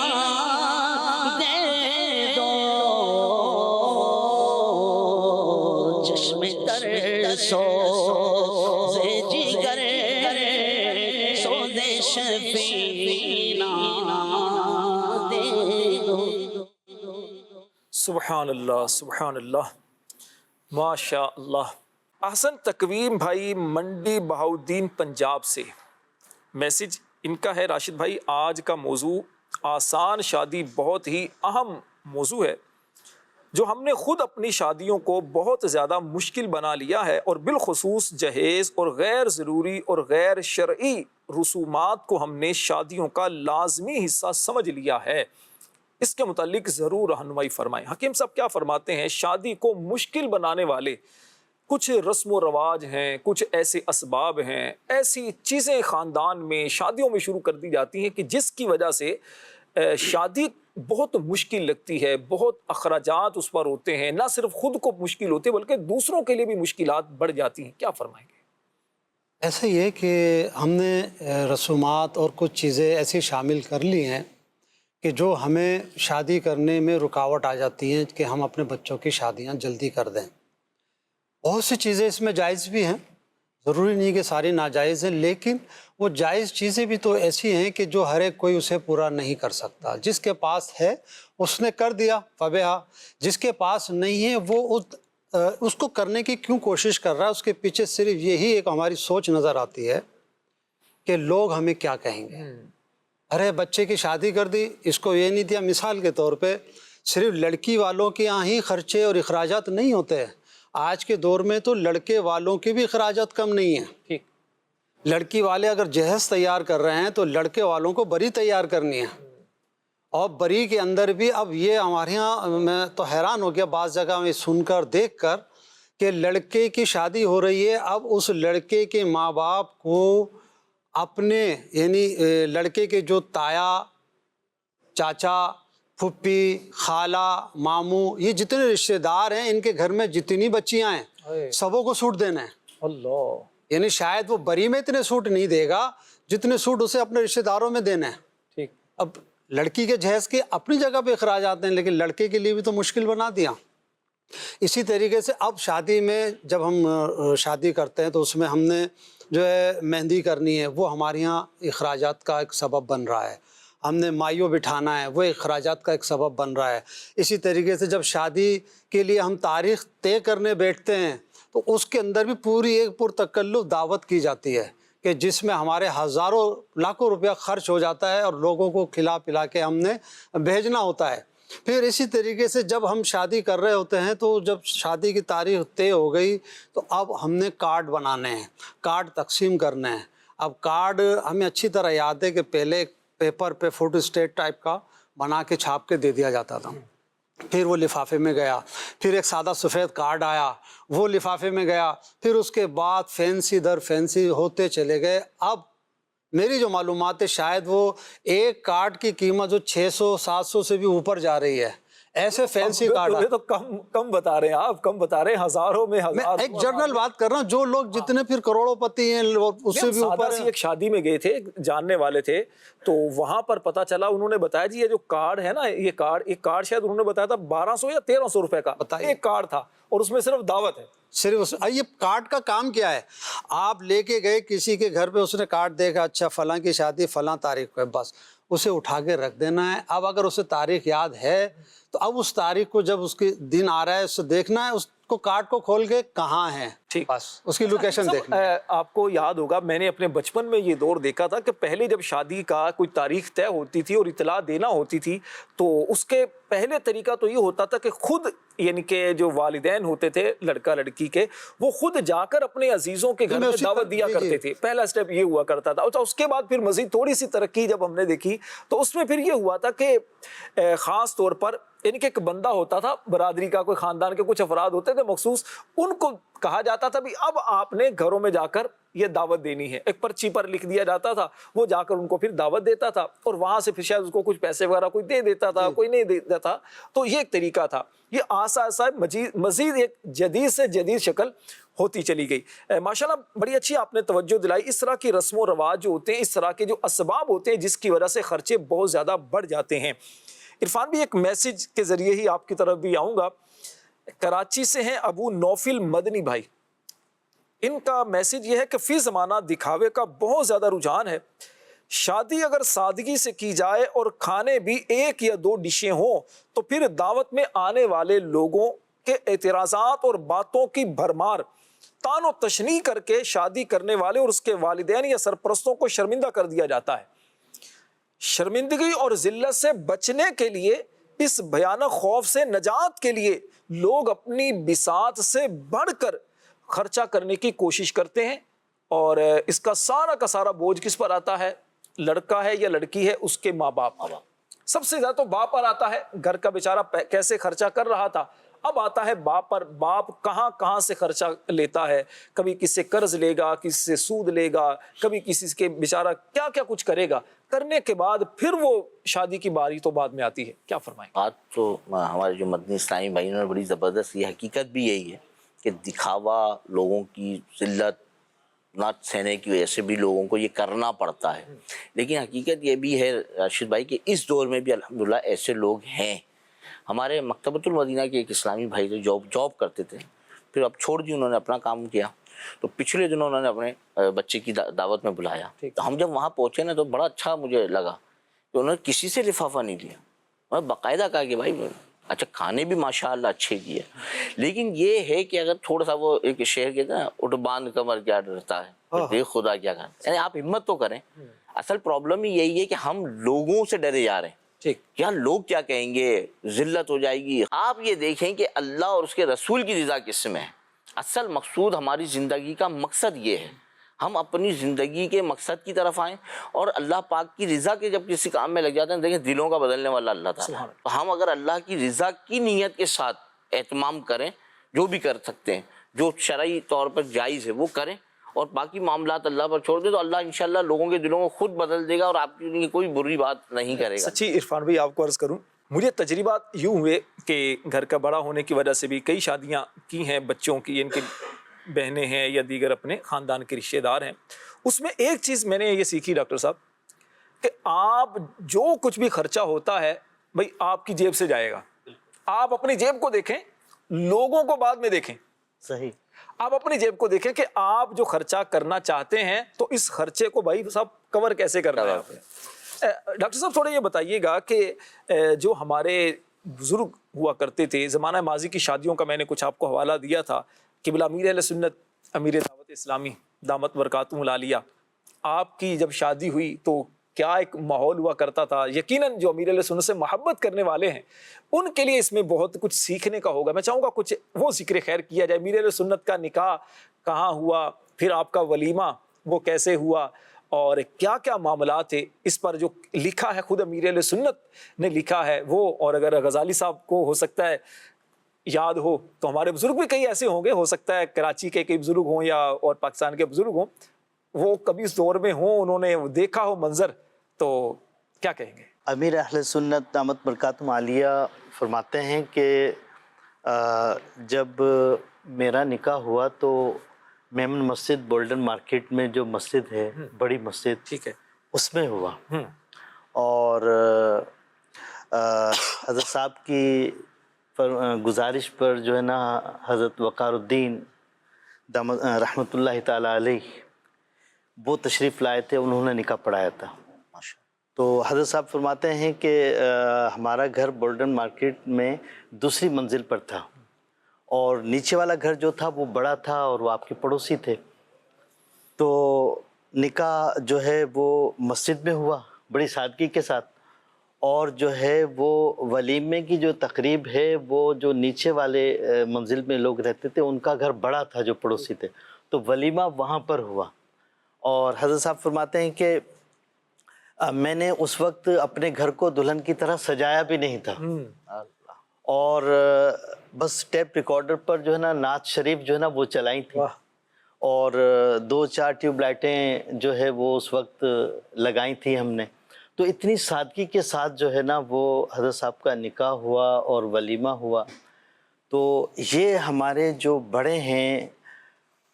[SPEAKER 6] دے دو چشم تر سو سے جگر سو دے شفینہ دے دو
[SPEAKER 2] سبحان اللہ سبحان اللہ ماشاء اللہ۔ احسن تقویم بھائی منڈی بہاؤدین پنجاب سے میسج ان کا ہے، راشد بھائی آج کا موضوع آسان شادی بہت ہی اہم موضوع ہے جو ہم نے خود اپنی شادیوں کو بہت زیادہ مشکل بنا لیا ہے، اور بالخصوص جہیز اور غیر ضروری اور غیر شرعی رسومات کو ہم نے شادیوں کا لازمی حصہ سمجھ لیا ہے۔ اس کے متعلق ضرور رہنمائی فرمائیں۔ حکیم صاحب کیا فرماتے ہیں؟ شادی کو مشکل بنانے والے کچھ رسم و رواج ہیں، کچھ ایسے اسباب ہیں، ایسی چیزیں خاندان میں شادیوں میں شروع کر دی جاتی ہیں کہ جس کی وجہ سے شادی بہت مشکل لگتی ہے، بہت اخراجات اس پر ہوتے ہیں، نہ صرف خود کو مشکل ہوتے بلکہ دوسروں کے لیے بھی مشکلات بڑھ جاتی ہیں۔ کیا فرمائیں گے؟
[SPEAKER 4] ایسا یہ کہ ہم نے رسومات اور کچھ چیزیں ایسی شامل کر لی ہیں کہ جو ہمیں شادی کرنے میں رکاوٹ آ جاتی ہیں کہ ہم اپنے بچوں کی شادیاں جلدی کر دیں۔ بہت سی چیزیں اس میں جائز بھی ہیں، ضروری نہیں کہ ساری ناجائز ہیں، لیکن وہ جائز چیزیں بھی تو ایسی ہیں کہ جو ہر ایک کوئی اسے پورا نہیں کر سکتا۔ جس کے پاس ہے اس نے کر دیا فبہا، جس کے پاس نہیں ہے وہ اس کو کرنے کی کیوں کوشش کر رہا ہے؟ اس کے پیچھے صرف یہی ایک ہماری سوچ نظر آتی ہے کہ لوگ ہمیں کیا کہیں گے۔ ارے بچے کی شادی کر دی، اس کو یہ نہیں دیا۔ مثال کے طور پہ صرف لڑکی والوں کے یہاں ہی خرچے اور اخراجات نہیں ہوتے ہیں، آج کے دور میں تو لڑکے والوں کے بھی اخراجات کم نہیں ہیں۔ لڑکی والے اگر جہیز تیار کر رہے ہیں تو لڑکے والوں کو بری تیار کرنی ہے، اور بری کے اندر بھی اب یہ ہمارے یہاں میں تو حیران ہو گیا بعض جگہ میں سن کر دیکھ کر کہ لڑکے کی شادی ہو رہی ہے، اب اس لڑکے کے ماں باپ کو اپنے یعنی لڑکے کے جو تایا، چاچا، پھپھی، خالہ، ماموں، یہ جتنے رشتہ دار ہیں ان کے گھر میں جتنی بچیاں ہیں سبوں کو سوٹ دینا ہے۔
[SPEAKER 2] اللہ،
[SPEAKER 4] یعنی شاید وہ بری میں اتنے سوٹ نہیں دے گا جتنے سوٹ اسے اپنے رشتہ داروں میں دینا ہے۔
[SPEAKER 2] ٹھیک۔
[SPEAKER 4] اب لڑکی کے جہیز کے اپنی جگہ پہ اخراج آتے ہیں، لیکن لڑکے کے لیے بھی تو مشکل بنا دیا۔ اسی طریقے سے اب شادی میں جب ہم شادی کرتے ہیں تو اس میں ہم نے جو ہے مہندی کرنی ہے، وہ ہمارے یہاں اخراجات کا ایک سبب بن رہا ہے۔ ہم نے مائیو بٹھانا ہے، وہ اخراجات کا ایک سبب بن رہا ہے۔ اسی طریقے سے جب شادی کے لیے ہم تاریخ طے کرنے بیٹھتے ہیں تو اس کے اندر بھی پوری ایک پرتکلف دعوت کی جاتی ہے کہ جس میں ہمارے ہزاروں لاکھوں روپیہ خرچ ہو جاتا ہے اور لوگوں کو کھلا پلا کے ہم نے بھیجنا ہوتا ہے۔ پھر اسی طریقے سے جب ہم شادی کر رہے ہوتے ہیں تو جب شادی کی تاریخ طے ہو گئی تو اب ہم نے کارڈ بنانے ہیں، کارڈ تقسیم کرنے ہیں۔ اب کارڈ ہمیں اچھی طرح یاد ہے کہ پہلے پیپر پہ فوٹو اسٹیٹ ٹائپ کا بنا کے چھاپ کے دے دیا جاتا تھا، پھر وہ لفافے میں گیا، پھر ایک سادہ سفید کارڈ آیا، وہ لفافے میں گیا، پھر اس کے بعد فینسی در فینسی ہوتے چلے گئے۔ اب میری جو معلومات ہے شاید وہ ایک کارڈ کی قیمت جو 600-700 سے بھی اوپر جا رہی ہے، ایسے فینسی کارڈ۔
[SPEAKER 2] یہ تو کم بتا رہے ہیں آپ، کم بتا رہے ہیں، ہزاروں میں
[SPEAKER 4] میں
[SPEAKER 2] ہزار۔
[SPEAKER 4] ایک جنرل بات کر رہا ہوں، جو لوگ جتنے پھر کروڑوں پتی ہیں اس سے بھی اوپر ہیں۔
[SPEAKER 2] ایک شادی میں گئے تھے، جاننے والے تھے، تو وہاں پر پتا چلا، انہوں نے بتایا جی یہ جو کارڈ ہے نا، یہ کارڈ، ایک کارڈ شاید انہوں نے بتایا تھا 1200 یا 1300 روپے کا ایک کارڈ تھا، اور اس میں صرف دعوت ہے۔
[SPEAKER 4] صرف یہ کارڈ کا کام کیا ہے؟ آپ لے کے گئے کسی کے گھر پہ، اس نے کارڈ دیکھا، اچھا فلاں کی شادی فلاں تاریخ کو ہے، بس اسے اٹھا کے رکھ دینا ہے۔ اب اگر اسے تاریخ یاد ہے تو اب اس تاریخ کو جب اس کے دن آ رہا ہے اسے دیکھنا ہے، اس کو کارڈ کو کھول کے کہاں ہے،
[SPEAKER 2] ٹھیک،
[SPEAKER 4] بس اس کی لوکیشن دیکھنا ہے۔
[SPEAKER 2] آپ کو یاد ہوگا، میں نے اپنے بچپن میں یہ دور دیکھا تھا کہ پہلے جب شادی کا کوئی تاریخ طے ہوتی تھی اور اطلاع دینا ہوتی تھی تو اس کے پہلے طریقہ تو یہ ہوتا تھا کہ خود، یعنی کہ جو والدین ہوتے تھے لڑکا لڑکی کے، وہ خود جا کر اپنے عزیزوں کے گھر میں دعوت دیا کرتے تھے۔ پہلا سٹیپ یہ ہوا کرتا تھا۔ اس کے بعد پھر مزید تھوڑی سی ترقی جب ہم نے دیکھی تو اس میں پھر یہ ہوا تھا کہ خاص طور پر یعنی کہ ایک بندہ ہوتا تھا برادری کا، کوئی خاندان کے کچھ افراد ہوتے تھے مخصوص، ان کو کہا جاتا تھا بھی اب آپ نے گھروں میں جا کر یہ دعوت دینی ہے۔ ایک پرچی پر لکھ دیا جاتا تھا، وہ جا کر ان کو پھر دعوت دیتا تھا، اور وہاں سے پھر شاید اس کو کچھ پیسے وغیرہ کوئی دے دیتا تھا، کوئی نہیں دیتا تھا۔ تو یہ ایک طریقہ تھا۔ یہ آسا آسا مزید ایک جدید سے جدید شکل ہوتی چلی گئی۔ ماشاءاللہ بڑی اچھی آپ نے توجہ دلائی۔ اس طرح کی رسم و رواج جو ہوتے ہیں، اس طرح کے جو اسباب ہوتے ہیں جس کی وجہ سے خرچے بہت زیادہ بڑھ جاتے ہیں۔ عرفان بھی ایک میسج کے ذریعے ہی آپ کی طرف بھی آؤں گا۔ کراچی سے ہیں ابو نوفل مدنی بھائی، ان کا میسج یہ ہے کہ فی زمانہ دکھاوے کا بہت زیادہ رجحان ہے۔ شادی اگر سادگی سے کی جائے اور کھانے بھی 1 یا 2 ڈشیں ہوں تو پھر دعوت میں آنے والے لوگوں کے اعتراضات اور باتوں کی بھرمار، تان و تشنیع کر کے شادی کرنے والے اور اس کے والدین یا سرپرستوں کو شرمندہ کر دیا جاتا ہے۔ شرمندگی اور ذلت سے بچنے کے لیے، اس بھیانک خوف سے نجات کے لیے لوگ اپنی بساط سے بڑھ کر خرچہ کرنے کی کوشش کرتے ہیں، اور اس کا سارا بوجھ کس پر آتا ہے؟ لڑکا ہے یا لڑکی ہے، اس کے ماں باپ۔ سب سے زیادہ تو باپ پر آتا ہے، گھر کا بیچارہ کیسے خرچہ کر رہا تھا، اب آتا ہے باپ پر۔ باپ کہاں سے خرچہ لیتا ہے، کبھی کسی سے قرض لے گا، کسی سے سود لے گا، کبھی کسی کے بیچارہ کیا کچھ کرے گا، کرنے کے بعد پھر وہ شادی کی باری تو بعد میں آتی ہے۔ کیا فرمائیں؟
[SPEAKER 3] بات تو ہمارے جو مدنی اسلامی بھائیوں نے بڑی زبردست، یہ حقیقت بھی یہی ہے کہ دکھاوا، لوگوں کی ذلت نہ سہنے کی وجہ سے بھی لوگوں کو یہ کرنا پڑتا ہے۔ لیکن حقیقت یہ بھی ہے راشد بھائی کہ اس دور میں بھی الحمدللہ ایسے لوگ ہیں۔ ہمارے مکتبۃ المدینہ کے ایک اسلامی بھائی تھے، جاب کرتے تھے، پھر اب چھوڑ دی، انہوں نے اپنا کام کیا، تو پچھلے دنوں انہوں نے اپنے بچے کی دعوت میں بلایا۔ تو ہم جب وہاں پہنچے نا تو بڑا اچھا مجھے لگا کہ انہوں نے کسی سے لفافہ نہیں لیا، اور باقاعدہ کہا کہ بھائی اچھا کھانے بھی ماشاءاللہ اچھے کیے، لیکن یہ ہے کہ اگر تھوڑا سا وہ ایک شعر کہتے ہیں نا، اٹھ باندھ کمر کیا ڈرتا ہے، دیکھ خدا کیا کرتا ہے، یعنی آپ ہمت تو کریں۔ اصل پرابلم ہی یہی ہے کہ ہم لوگوں سے ڈرے جا رہے ہیں، کیا لوگ کیا کہیں گے، ذلت ہو جائے گی۔ آپ یہ دیکھیں کہ اللہ اور اس کے رسول کی رضا کس میں ہے۔ اصل مقصود ہماری زندگی کا مقصد یہ ہے، ہم اپنی زندگی کے مقصد کی طرف آئیں، اور اللہ پاک کی رضا کے جب کسی کام میں لگ جاتے ہیں، دیکھیں دلوں کا بدلنے والا اللہ تعالیٰ، تو ہم اگر اللہ کی رضا کی نیت کے ساتھ اہتمام کریں، جو بھی کر سکتے ہیں، جو شرعی طور پر جائز ہے وہ کریں، اور باقی معاملات اللہ پر چھوڑ دیں، تو اللہ انشاءاللہ لوگوں کے دلوں کو خود بدل دے گا اور آپ کی کوئی بری بات نہیں کرے گا۔
[SPEAKER 2] سچی عرفان بھائی آپ کو عرض کروں، مجھے تجربات یوں ہوئے کہ گھر کا بڑا ہونے کی وجہ سے بھی کئی شادیاں کی ہیں بچوں کی، ان کے بہنیں ہیں یا دیگر اپنے خاندان کے رشتہ دار ہیں۔ اس میں ایک چیز میں نے یہ سیکھی ڈاکٹر صاحب کہ آپ جو کچھ بھی خرچہ ہوتا ہے بھائی آپ کی جیب سے جائے گا، آپ اپنی جیب کو دیکھیں، لوگوں کو بعد میں دیکھیں۔
[SPEAKER 5] صحیح،
[SPEAKER 2] آپ اپنی جیب کو دیکھیں کہ آپ جو خرچہ کرنا چاہتے ہیں تو اس خرچے کو بھائی صاحب کور کیسے کرنا ہے آپ نے۔ ڈاکٹر صاحب تھوڑا یہ بتائیے گا کہ جو ہمارے بزرگ ہوا کرتے تھے زمانہ ماضی کی شادیوں کا، میں نے کچھ آپ کو حوالہ دیا تھا، قبلہ امیر اہل سنت امیر دعوت اسلامی دامت برکاتہم العالیہ، آپ کی جب شادی ہوئی تو کیا ایک ماحول ہوا کرتا تھا. یقیناً جو امیر اہل سنت سے محبت کرنے والے ہیں ان کے لیے اس میں بہت کچھ سیکھنے کا ہوگا. میں چاہوں گا کچھ وہ ذکر خیر کیا جائے. امیر اہل سنت کا نکاح کہاں ہوا, پھر آپ کا ولیمہ وہ کیسے ہوا, اور کیا کیا معاملات تھے, اس پر جو لکھا ہے خود امیر اہل سنت نے لکھا ہے وہ. اور اگر غزالی صاحب کو ہو سکتا ہے یاد ہو تو ہمارے بزرگ بھی کئی ایسے ہوں گے, ہو سکتا ہے کراچی کے کئی بزرگ ہوں یا اور پاکستان کے بزرگ ہوں, وہ کبھی اس دور میں ہوں, انہوں نے دیکھا ہو منظر, تو کیا کہیں گے؟
[SPEAKER 5] امیر اہل سنت دامت برکاتہم عالیہ فرماتے ہیں کہ جب میرا نکاح ہوا تو میمن مسجد بولڈن مارکیٹ میں جو مسجد ہے, بڑی مسجد,
[SPEAKER 2] ٹھیک ہے,
[SPEAKER 5] اس میں ہوا. اور حضرت صاحب کی گزارش پر جو ہے نا حضرت وقار الدین رحمۃ اللہ تعالیٰ علیہ وہ تشریف لائے تھے, انہوں نے نکاح پڑھایا تھا. تو حضرت صاحب فرماتے ہیں کہ ہمارا گھر بولڈن مارکیٹ میں دوسری منزل پر تھا, اور نیچے والا گھر جو تھا وہ بڑا تھا اور وہ آپ کے پڑوسی تھے. تو نکاح جو ہے وہ مسجد میں ہوا بڑی سادگی کے ساتھ, اور جو ہے وہ ولیمے کی جو تقریب ہے وہ جو نیچے والے منزل میں لوگ رہتے تھے ان کا گھر بڑا تھا جو پڑوسی تھے, تو ولیمہ وہاں پر ہوا. اور حضرت صاحب فرماتے ہیں کہ میں نے اس وقت اپنے گھر کو دلہن کی طرح سجایا بھی نہیں تھا, اور بس ٹیپ ریکارڈر پر جو ہے نا نعت شریف جو ہے نا وہ چلائی تھی, اور 2-4 ٹیوب لائٹیں جو ہے وہ اس وقت لگائی تھی ہم نے. تو اتنی سادگی کے ساتھ جو ہے نا وہ حضرت صاحب کا نکاح ہوا اور ولیمہ ہوا. تو یہ ہمارے جو بڑے ہیں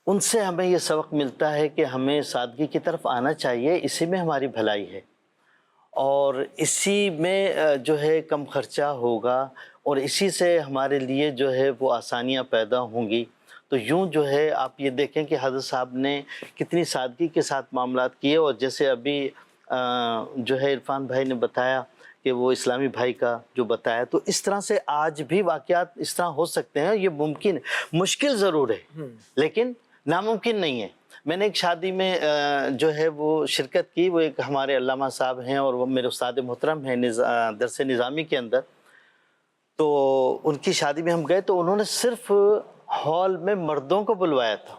[SPEAKER 5] ان سے ہمیں یہ سبق ملتا ہے کہ ہمیں سادگی کی طرف آنا چاہیے, اسی میں ہماری بھلائی ہے, اور اسی میں جو ہے کم خرچہ ہوگا, اور اسی سے ہمارے لیے جو ہے وہ آسانیاں پیدا ہوں گی. تو یوں جو ہے آپ یہ دیکھیں کہ حضرت صاحب نے کتنی سادگی کے ساتھ معاملات کیے. اور جیسے ابھی جو ہے عرفان بھائی نے بتایا کہ وہ اسلامی بھائی کا جو بتایا, تو اس طرح سے آج بھی واقعات اس طرح ہو سکتے ہیں. یہ ممکن ہے, مشکل ضرور ہے لیکن ناممکن نہیں ہے. میں نے ایک شادی میں جو ہے وہ شرکت کی, وہ ایک ہمارے علامہ صاحب ہیں اور وہ میرے استاد محترم ہیں درس نظامی کے اندر. تو ان کی شادی میں ہم گئے تو انہوں نے صرف ہال میں مردوں کو بلوایا تھا,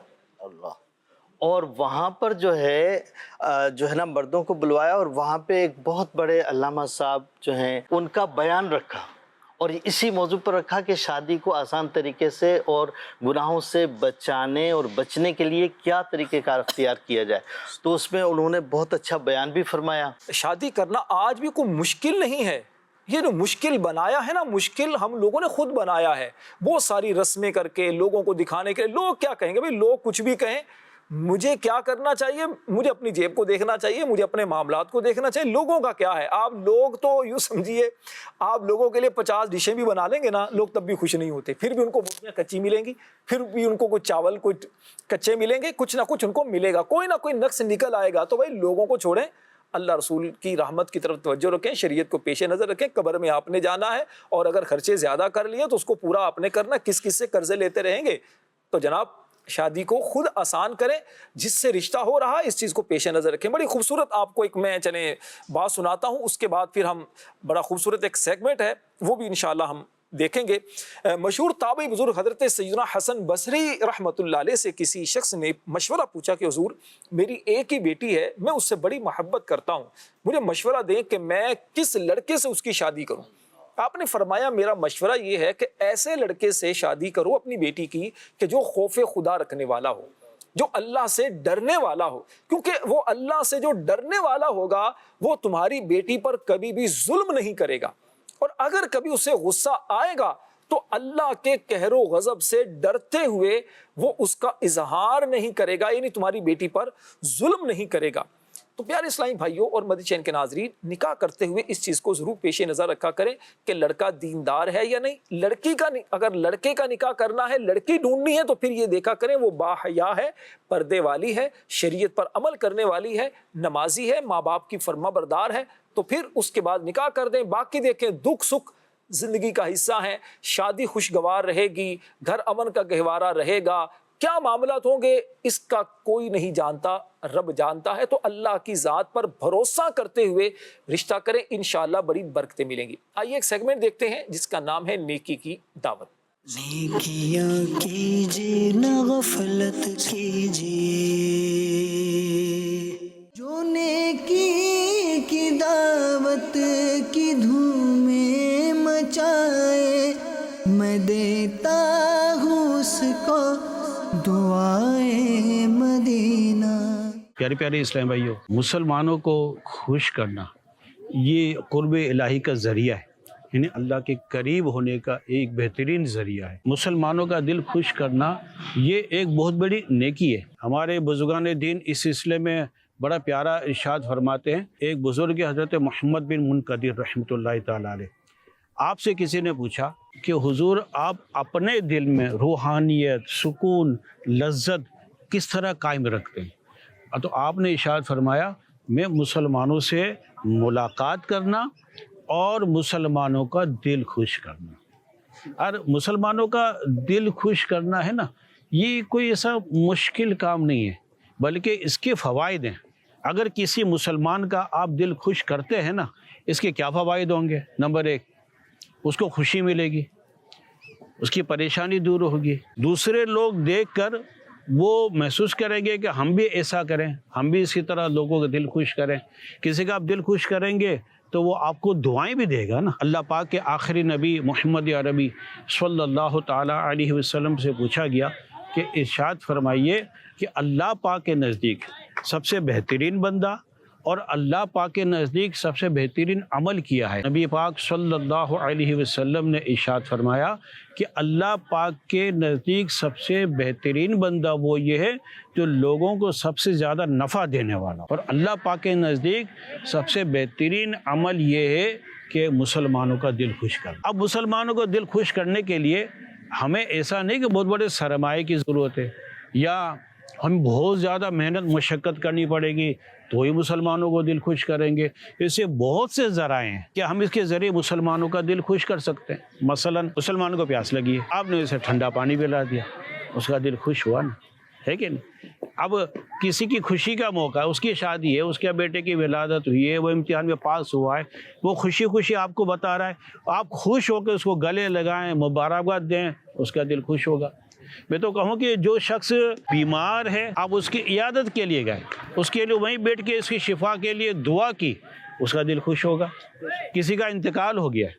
[SPEAKER 5] اور وہاں پر جو ہے نا مردوں کو بلوایا, اور وہاں پہ ایک بہت بڑے علامہ صاحب جو ہیں ان کا بیان رکھا, اور اسی موضوع پر رکھا کہ شادی کو آسان طریقے سے اور گناہوں سے بچانے اور بچنے کے لیے کیا طریقہ کار اختیار کیا جائے. تو اس میں انہوں نے بہت اچھا بیان بھی فرمایا.
[SPEAKER 2] شادی کرنا آج بھی کوئی مشکل نہیں ہے. یہ جو مشکل بنایا ہے نا, مشکل ہم لوگوں نے خود بنایا ہے, بہت ساری رسمیں کر کے لوگوں کو دکھانے کے. لوگ کیا کہیں گے بھائی, لوگ کچھ بھی کہیں, مجھے کیا کرنا چاہیے, مجھے اپنی جیب کو دیکھنا چاہیے, مجھے اپنے معاملات کو دیکھنا چاہیے. لوگوں کا کیا ہے؟ آپ لوگ تو یوں سمجھیے آپ لوگوں کے لیے 50 ڈشیں بھی بنا لیں گے نا, لوگ تب بھی خوش نہیں ہوتے. پھر بھی ان کو روٹیاں کچی ملیں گی, پھر بھی ان کو کچھ چاول کچھ کچے ملیں گے, کچھ نہ کچھ ان کو ملے گا, کوئی نہ کوئی نقص نکل آئے گا. تو بھائی لوگوں کو چھوڑیں, اللہ رسول کی رحمت کی طرف توجہ رکھیں, شریعت کو پیش نظر رکھیں. قبر میں آپ نے جانا ہے, اور اگر خرچے زیادہ کر لیے تو اس کو پورا آپ نے کرنا. کس کس سے قرضے لیتے رہیں گے؟ تو جناب شادی کو خود آسان کریں, جس سے رشتہ ہو رہا ہے اس چیز کو پیش نظر رکھیں. بڑی خوبصورت آپ کو ایک میں چلیں بات سناتا ہوں, اس کے بعد پھر ہم بڑا خوبصورت ایک سیگمنٹ ہے وہ بھی انشاءاللہ ہم دیکھیں گے. مشہور تابعی بزرگ حضرت سیدنا حسن بصری رحمۃ اللہ علیہ سے کسی شخص نے مشورہ پوچھا کہ حضور میری ایک ہی بیٹی ہے, میں اس سے بڑی محبت کرتا ہوں, مجھے مشورہ دیں کہ میں کس لڑکے سے اس کی شادی کروں. آپ نے فرمایا میرا مشورہ یہ ہے کہ ایسے لڑکے سے شادی کرو اپنی بیٹی کی کہ جو خوف خدا رکھنے والا ہو, جو اللہ سے ڈرنے والا ہو, کیونکہ وہ اللہ سے جو ڈرنے والا ہوگا وہ تمہاری بیٹی پر کبھی بھی ظلم نہیں کرے گا, اور اگر کبھی اسے غصہ آئے گا تو اللہ کے قہر و غضب سے ڈرتے ہوئے وہ اس کا اظہار نہیں کرے گا, یعنی تمہاری بیٹی پر ظلم نہیں کرے گا. تو پیارے اسلامی بھائیوں اور مدنی چینل کے ناظرین, نکاح کرتے ہوئے اس چیز کو ضرور پیش نظر رکھا کریں کہ لڑکا دیندار ہے یا نہیں. لڑکی کا اگر لڑکے کا نکاح کرنا ہے, لڑکی ڈھونڈنی ہے, تو پھر یہ دیکھا کریں وہ باحیا ہے, پردے والی ہے, شریعت پر عمل کرنے والی ہے, نمازی ہے, ماں باپ کی فرما بردار ہے, تو پھر اس کے بعد نکاح کر دیں. باقی دیکھیں دکھ سکھ زندگی کا حصہ ہے, شادی خوشگوار رہے گی, گھر امن کا گہوارہ رہے گا, کیا معاملات ہوں گے اس کا کوئی نہیں جانتا، رب جانتا ہے. تو اللہ کی ذات پر بھروسہ کرتے ہوئے رشتہ کریں، انشاءاللہ بڑی برکتیں ملیں گی. آئیے ایک سیگمنٹ دیکھتے ہیں جس کا نام ہے نیکی کی دعوت.
[SPEAKER 1] نیکیاں کیجیے نہ غفلت کیجیے، جو نیکی کی دعوت کی دھومیں مچائے، میں دیتا ہوں اس کو دعائے مدینہ.
[SPEAKER 9] پیارے پیارے اسلام بھائیوں، مسلمانوں کو خوش کرنا یہ قرب الہی کا ذریعہ ہے، یعنی اللہ کے قریب ہونے کا ایک بہترین ذریعہ ہے. مسلمانوں کا دل خوش کرنا یہ ایک بہت بڑی نیکی ہے. ہمارے بزرگان دین اس سلسلے میں بڑا پیارا ارشاد فرماتے ہیں. ایک بزرگ حضرت محمد بن منقدر رحمۃ اللہ تعالیٰ علیہ، آپ سے کسی نے پوچھا کہ حضور آپ اپنے دل میں روحانیت، سکون، لذت کس طرح قائم رکھتے ہیں؟ تو آپ نے ارشاد فرمایا میں مسلمانوں سے ملاقات کرنا اور مسلمانوں کا دل خوش کرنا. اور مسلمانوں کا دل خوش کرنا ہے نا، یہ کوئی ایسا مشکل کام نہیں ہے، بلکہ اس کے فوائد ہیں. اگر کسی مسلمان کا آپ دل خوش کرتے ہیں نا، اس کے کیا فوائد ہوں گے؟ نمبر 1، اس کو خوشی ملے گی، اس کی پریشانی دور ہوگی. دوسرے لوگ دیکھ کر وہ محسوس کریں گے کہ ہم بھی ایسا کریں، ہم بھی اسی طرح لوگوں کا دل خوش کریں. کسی کا آپ دل خوش کریں گے تو وہ آپ کو دعائیں بھی دے گا نا. اللہ پاک کے آخری نبی محمد عربی صلی اللہ تعالیٰ علیہ وسلم سے پوچھا گیا کہ ارشاد فرمائیے کہ اللہ پاک کے نزدیک سب سے بہترین بندہ اور اللہ پاک کے نزدیک سب سے بہترین عمل کیا ہے. نبی پاک صلی اللہ علیہ وسلم نے ارشاد فرمایا کہ اللہ پاک کے نزدیک سب سے بہترین بندہ وہ یہ ہے جو لوگوں کو سب سے زیادہ نفع دینے والا، اور اللہ پاک کے نزدیک سب سے بہترین عمل یہ ہے کہ مسلمانوں کا دل خوش کرنا. اب مسلمانوں کو دل خوش کرنے کے لیے ہمیں ایسا نہیں کہ بہت بڑے سرمایے کی ضرورت ہے یا ہم بہت زیادہ محنت مشقت کرنی پڑے گی تو ہی مسلمانوں کو دل خوش کریں گے. اسے بہت سے ذرائع ہیں کہ ہم اس کے ذریعے مسلمانوں کا دل خوش کر سکتے ہیں. مثلا مسلمانوں کو پیاس لگی ہے، آپ نے اسے ٹھنڈا پانی پلا دیا، اس کا دل خوش ہوا نا، ہے کہ نہیں؟ اب کسی کی خوشی کا موقع ہے، اس کی شادی ہے، اس کے بیٹے کی ولادت ہوئی ہے، وہ امتحان میں پاس ہوا ہے، وہ خوشی خوشی آپ کو بتا رہا ہے، آپ خوش ہو کے اس کو گلے لگائیں، مبارکباد دیں، اس کا دل خوش ہوگا. میں تو کہوں کہ جو شخص بیمار ہے آپ اس کی عیادت کے لیے گئے، اس کے لیے وہیں بیٹھ کے اس کی شفا کے لیے دعا کی، اس کا دل خوش ہوگا. کسی کا انتقال ہو گیا ہے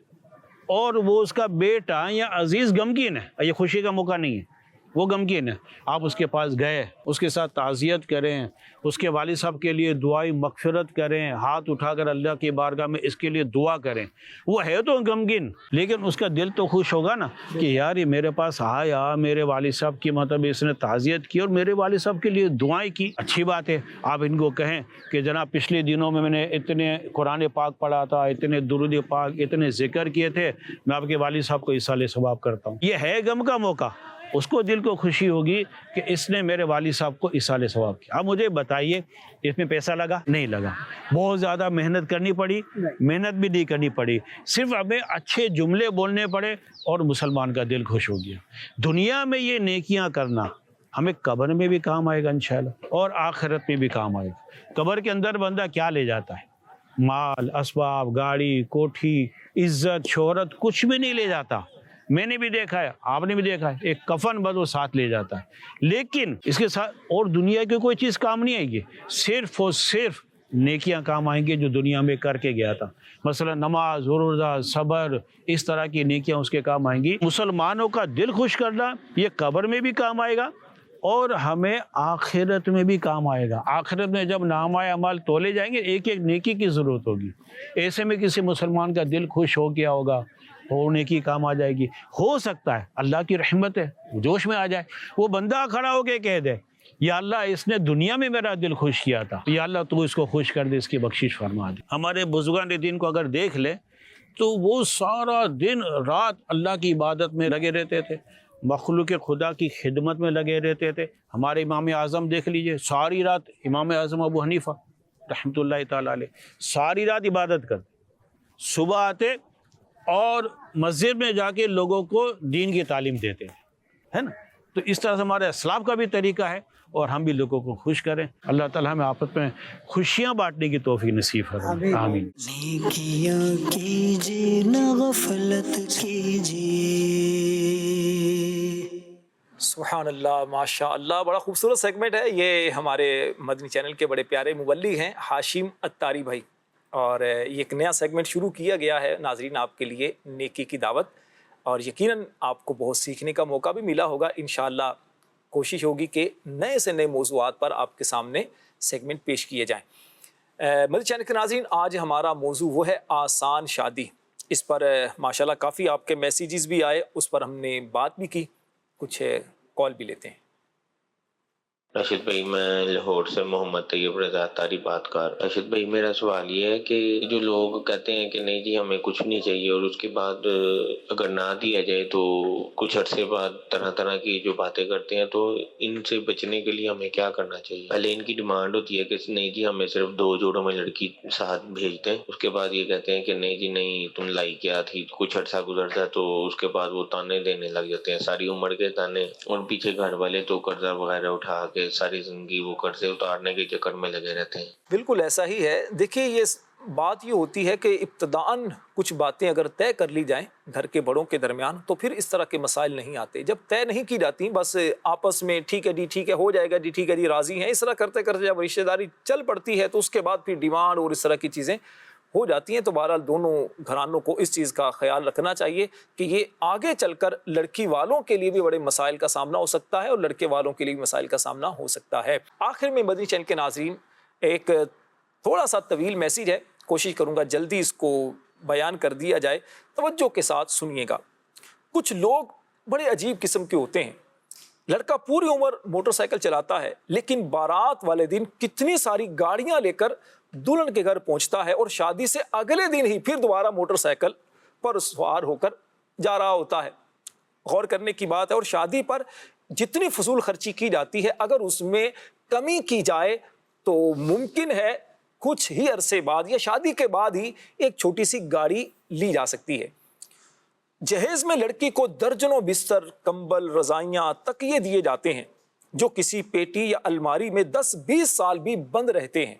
[SPEAKER 9] اور وہ اس کا بیٹا یا عزیز غمگین ہے، یہ خوشی کا موقع نہیں ہے، وہ غمگین ہے، آپ اس کے پاس گئے، اس کے ساتھ تعزیت کریں، اس کے والد صاحب کے لیے دعائی مغفرت کریں، ہاتھ اٹھا کر اللہ کی بارگاہ میں اس کے لیے دعا کریں. وہ ہے تو غمگین لیکن اس کا دل تو خوش ہوگا نا کہ یار یہ میرے پاس آیا، میرے والد صاحب کی مطلب اس نے تعزیت کی اور میرے والد صاحب کے لیے دعائیں کی. اچھی بات ہے. آپ ان کو کہیں کہ جناب پچھلے دنوں میں نے اتنے قرآن پاک پڑھا تھا، اتنے درود پاک، اتنے ذکر کیے تھے، میں آپ کے والد صاحب کو ایصال ثواب کرتا ہوں. یہ ہے غم کا موقع، اس کو دل کو خوشی ہوگی کہ اس نے میرے والد صاحب کو ایصال ثواب کیا. اب مجھے بتائیے اس میں پیسہ لگا؟ نہیں لگا. بہت زیادہ محنت کرنی پڑی؟ محنت بھی نہیں کرنی پڑی، صرف ہمیں اچھے جملے بولنے پڑے اور مسلمان کا دل خوش ہو گیا. دنیا میں یہ نیکیاں کرنا ہمیں قبر میں بھی کام آئے گا انشاءاللہ اور آخرت میں بھی کام آئے گا. قبر کے اندر بندہ کیا لے جاتا ہے؟ مال، اسباب، گاڑی، کوٹھی، عزت، شہرت، کچھ بھی نہیں لے جاتا. میں نے بھی دیکھا ہے، آپ نے بھی دیکھا ہے، ایک کفن بس وہ ساتھ لے جاتا ہے، لیکن اس کے ساتھ اور دنیا کی کوئی چیز کام نہیں آئے گی، صرف اور صرف نیکیاں کام آئیں گے جو دنیا میں کر کے گیا تھا. مثلا نماز، روزہ، صبر، اس طرح کی نیکیاں اس کے کام آئیں گی. مسلمانوں کا دل خوش کرنا یہ قبر میں بھی کام آئے گا اور ہمیں آخرت میں بھی کام آئے گا. آخرت میں جب نامہ اعمال تولے جائیں گے ایک ایک نیکی کی ضرورت ہوگی. ایسے میں کسی مسلمان کا دل خوش ہو گیا ہوگا، اور نیکی کام آ جائے گی. ہو سکتا ہے اللہ کی رحمت ہے جوش میں آ جائے، وہ بندہ کھڑا ہو کے کہہ دے یا اللہ اس نے دنیا میں میرا دل خوش کیا تھا، یا اللہ تو اس کو خوش کر دے، اس کی بخشش فرما دے. ہمارے بزرگان دین کو اگر دیکھ لیں تو وہ سارا دن رات اللہ کی عبادت میں لگے رہتے تھے، مخلوق خدا کی خدمت میں لگے رہتے تھے. ہمارے امام اعظم دیکھ لیجئے، ساری رات امام اعظم ابو حنیفہ رحمۃ اللہ تعالیٰ علیہ ساری رات عبادت کرتے، صبح آتے اور مسجد میں جا کے لوگوں کو دین کی تعلیم دیتے ہیں، ہے نا. تو اس طرح سے ہمارے اسلاف کا بھی طریقہ ہے اور ہم بھی لوگوں کو خوش کریں. اللہ تعالیٰ ہمیں آپس میں خوشیاں بانٹنے کی توفیق نصیب فرمائے. آمین.
[SPEAKER 1] نیکیاں کیجیے نہ غفلت کیجیے.
[SPEAKER 2] سبحان اللہ، ماشاء اللہ، بڑا خوبصورت سیگمنٹ ہے یہ. ہمارے مدنی چینل کے بڑے پیارے مبلغ ہیں ہاشم اتاری بھائی، اور یہ ایک نیا سیگمنٹ شروع کیا گیا ہے ناظرین آپ کے لیے، نیکی کی دعوت، اور یقیناً آپ کو بہت سیکھنے کا موقع بھی ملا ہوگا. انشاءاللہ کوشش ہوگی کہ نئے سے نئے موضوعات پر آپ کے سامنے سیگمنٹ پیش کیے جائیں. مدنی چینل کے ناظرین، آج ہمارا موضوع وہ ہے آسان شادی. اس پر ماشاءاللہ کافی آپ کے میسیجز بھی آئے، اس پر ہم نے بات بھی کی. کچھ کال بھی لیتے ہیں.
[SPEAKER 10] راشد بھائی، میں لاہور سے محمد طیب رضا اتاری بات کر. راشد بھائی، میرا سوال یہ ہے کہ جو لوگ کہتے ہیں کہ نہیں جی ہمیں کچھ نہیں چاہیے، اور اس کے بعد اگر نہ دیا جائے تو کچھ عرصے بعد طرح طرح کی جو باتیں کرتے ہیں، تو ان سے بچنے کے لیے ہمیں کیا کرنا چاہیے؟ پہلے ان کی ڈیمانڈ ہوتی ہے کہ نہیں جی ہمیں صرف 2 جوڑوں میں لڑکی ساتھ بھیج دیں، اس کے بعد یہ کہتے ہیں کہ نہیں جی نہیں تم لائی کیا تھی. کچھ عرصہ گزرتا ہے تو اس کے بعد وہ تانے دینے لگ جاتے ہیں، ساری عمر کے تانے، اور پیچھے گھر والے تو قرضہ وغیرہ اٹھا کے ساری زندگی وہ قرضے اتارنے کے چکر میں لگے رہتے ہیں.
[SPEAKER 2] بالکل ایسا ہی ہے. دیکھیے یہ بات یہ ہوتی ہے کہ ابتداءً کچھ باتیں اگر طے کر لی جائیں گھر کے بڑوں کے درمیان تو پھر اس طرح کے مسائل نہیں آتے. جب طے نہیں کی جاتی، بس آپس میں ٹھیک ہے جی ٹھیک ہے ہو جائے گا جی ٹھیک ہے جی راضی ہیں، اس طرح کرتے کرتے جب رشتہ داری چل پڑتی ہے تو اس کے بعد پھر ڈیمانڈ اور اس طرح کی چیزیں ہو جاتی ہیں. تو بہرحال دونوں گھرانوں کو اس چیز کا خیال رکھنا چاہیے کہ یہ آگے چل کر لڑکی والوں کے لیے بھی بڑے مسائل کا سامنا ہو سکتا ہے اور لڑکے والوں کے لیے بھی مسائل کا سامنا ہو سکتا ہے. آخر میں مدنی چینل کے ناظرین ایک تھوڑا سا طویل میسیج ہے، کوشش کروں گا جلدی اس کو بیان کر دیا جائے. توجہ کے ساتھ سنیے گا. کچھ لوگ بڑے عجیب قسم کے ہوتے ہیں. لڑکا پوری عمر موٹر سائیکل چلاتا ہے لیکن بارات والے دن کتنی ساری گاڑیاں لے کر دلہن کے گھر پہنچتا ہے اور شادی سے اگلے دن ہی پھر دوبارہ موٹر سائیکل پر سوار ہو کر جا رہا ہوتا ہے. غور کرنے کی بات ہے. اور شادی پر جتنی فضول خرچی کی جاتی ہے اگر اس میں کمی کی جائے تو ممکن ہے کچھ ہی عرصے بعد یا شادی کے بعد ہی ایک چھوٹی سی گاڑی لی جا سکتی ہے. جہیز میں لڑکی کو درجنوں بستر، کمبل، رضائیاں، تکیے دیے جاتے ہیں جو کسی پیٹی یا الماری میں 10-20 سال بھی بند رہتے ہیں.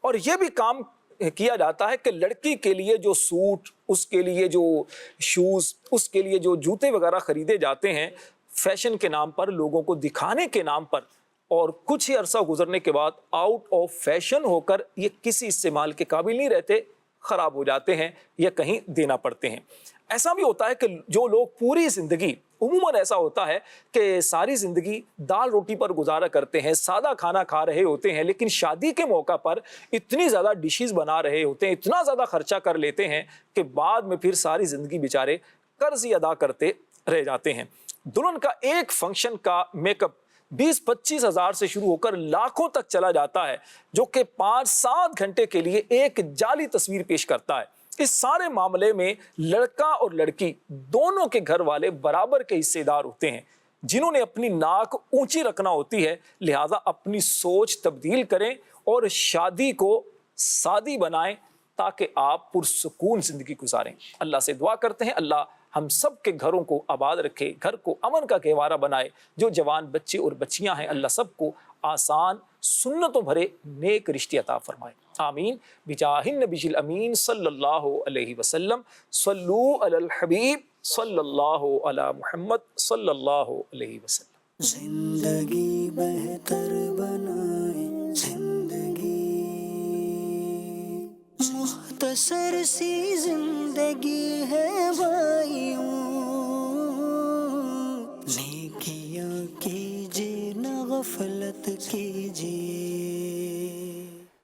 [SPEAKER 2] اور یہ بھی کام کیا جاتا ہے کہ لڑکی کے لیے جو سوٹ، اس کے لیے جو شوز، اس کے لیے جو جوتے وغیرہ خریدے جاتے ہیں فیشن کے نام پر، لوگوں کو دکھانے کے نام پر، اور کچھ ہی عرصہ گزرنے کے بعد آؤٹ آف فیشن ہو کر یہ کسی استعمال کے قابل نہیں رہتے، خراب ہو جاتے ہیں یا کہیں دینا پڑتے ہیں. ایسا بھی ہوتا ہے کہ جو لوگ پوری زندگی، عموماً ایسا ہوتا ہے کہ ساری زندگی دال روٹی پر گزارا کرتے ہیں، سادہ کھانا کھا رہے ہوتے ہیں، لیکن شادی کے موقع پر اتنی زیادہ ڈشز بنا رہے ہوتے ہیں، اتنا زیادہ خرچہ کر لیتے ہیں کہ بعد میں پھر ساری زندگی بیچارے قرض ہی ادا کرتے رہ جاتے ہیں. دلہن کا ایک فنکشن کا میک اپ 20-25 ہزار سے شروع ہو کر لاکھوں تک چلا جاتا ہے، جو کہ 5-7 گھنٹے کے لیے ایک جعلی تصویر پیش کرتا ہے. اس سارے معاملے میں لڑکا اور لڑکی دونوں کے گھر والے برابر کے حصے دار ہوتے ہیں، جنہوں نے اپنی ناک اونچی رکھنا ہوتی ہے. لہٰذا اپنی سوچ تبدیل کریں اور شادی کو سادی بنائیں تاکہ آپ پرسکون زندگی گزاریں. اللہ سے دعا کرتے ہیں اللہ ہم سب کے گھروں کو آباد رکھے، گھر کو امن کا گہوارہ بنائے. جو جوان بچے اور بچیاں ہیں اللہ سب کو آسان سنتوں بھرے نیک رشتے عطا فرمائے. آمین بجاہ النبی الامین صلی اللہ علیہ وسلم. صلو علی الحبیب صلی اللہ علی محمد صلی اللہ علیہ وسلم.
[SPEAKER 1] زندگی بہتر بنائے زندگی، مختصر سی زندگی ہے بھائیوں، نیکیاں کیجیے نہ غفلت کیجیے.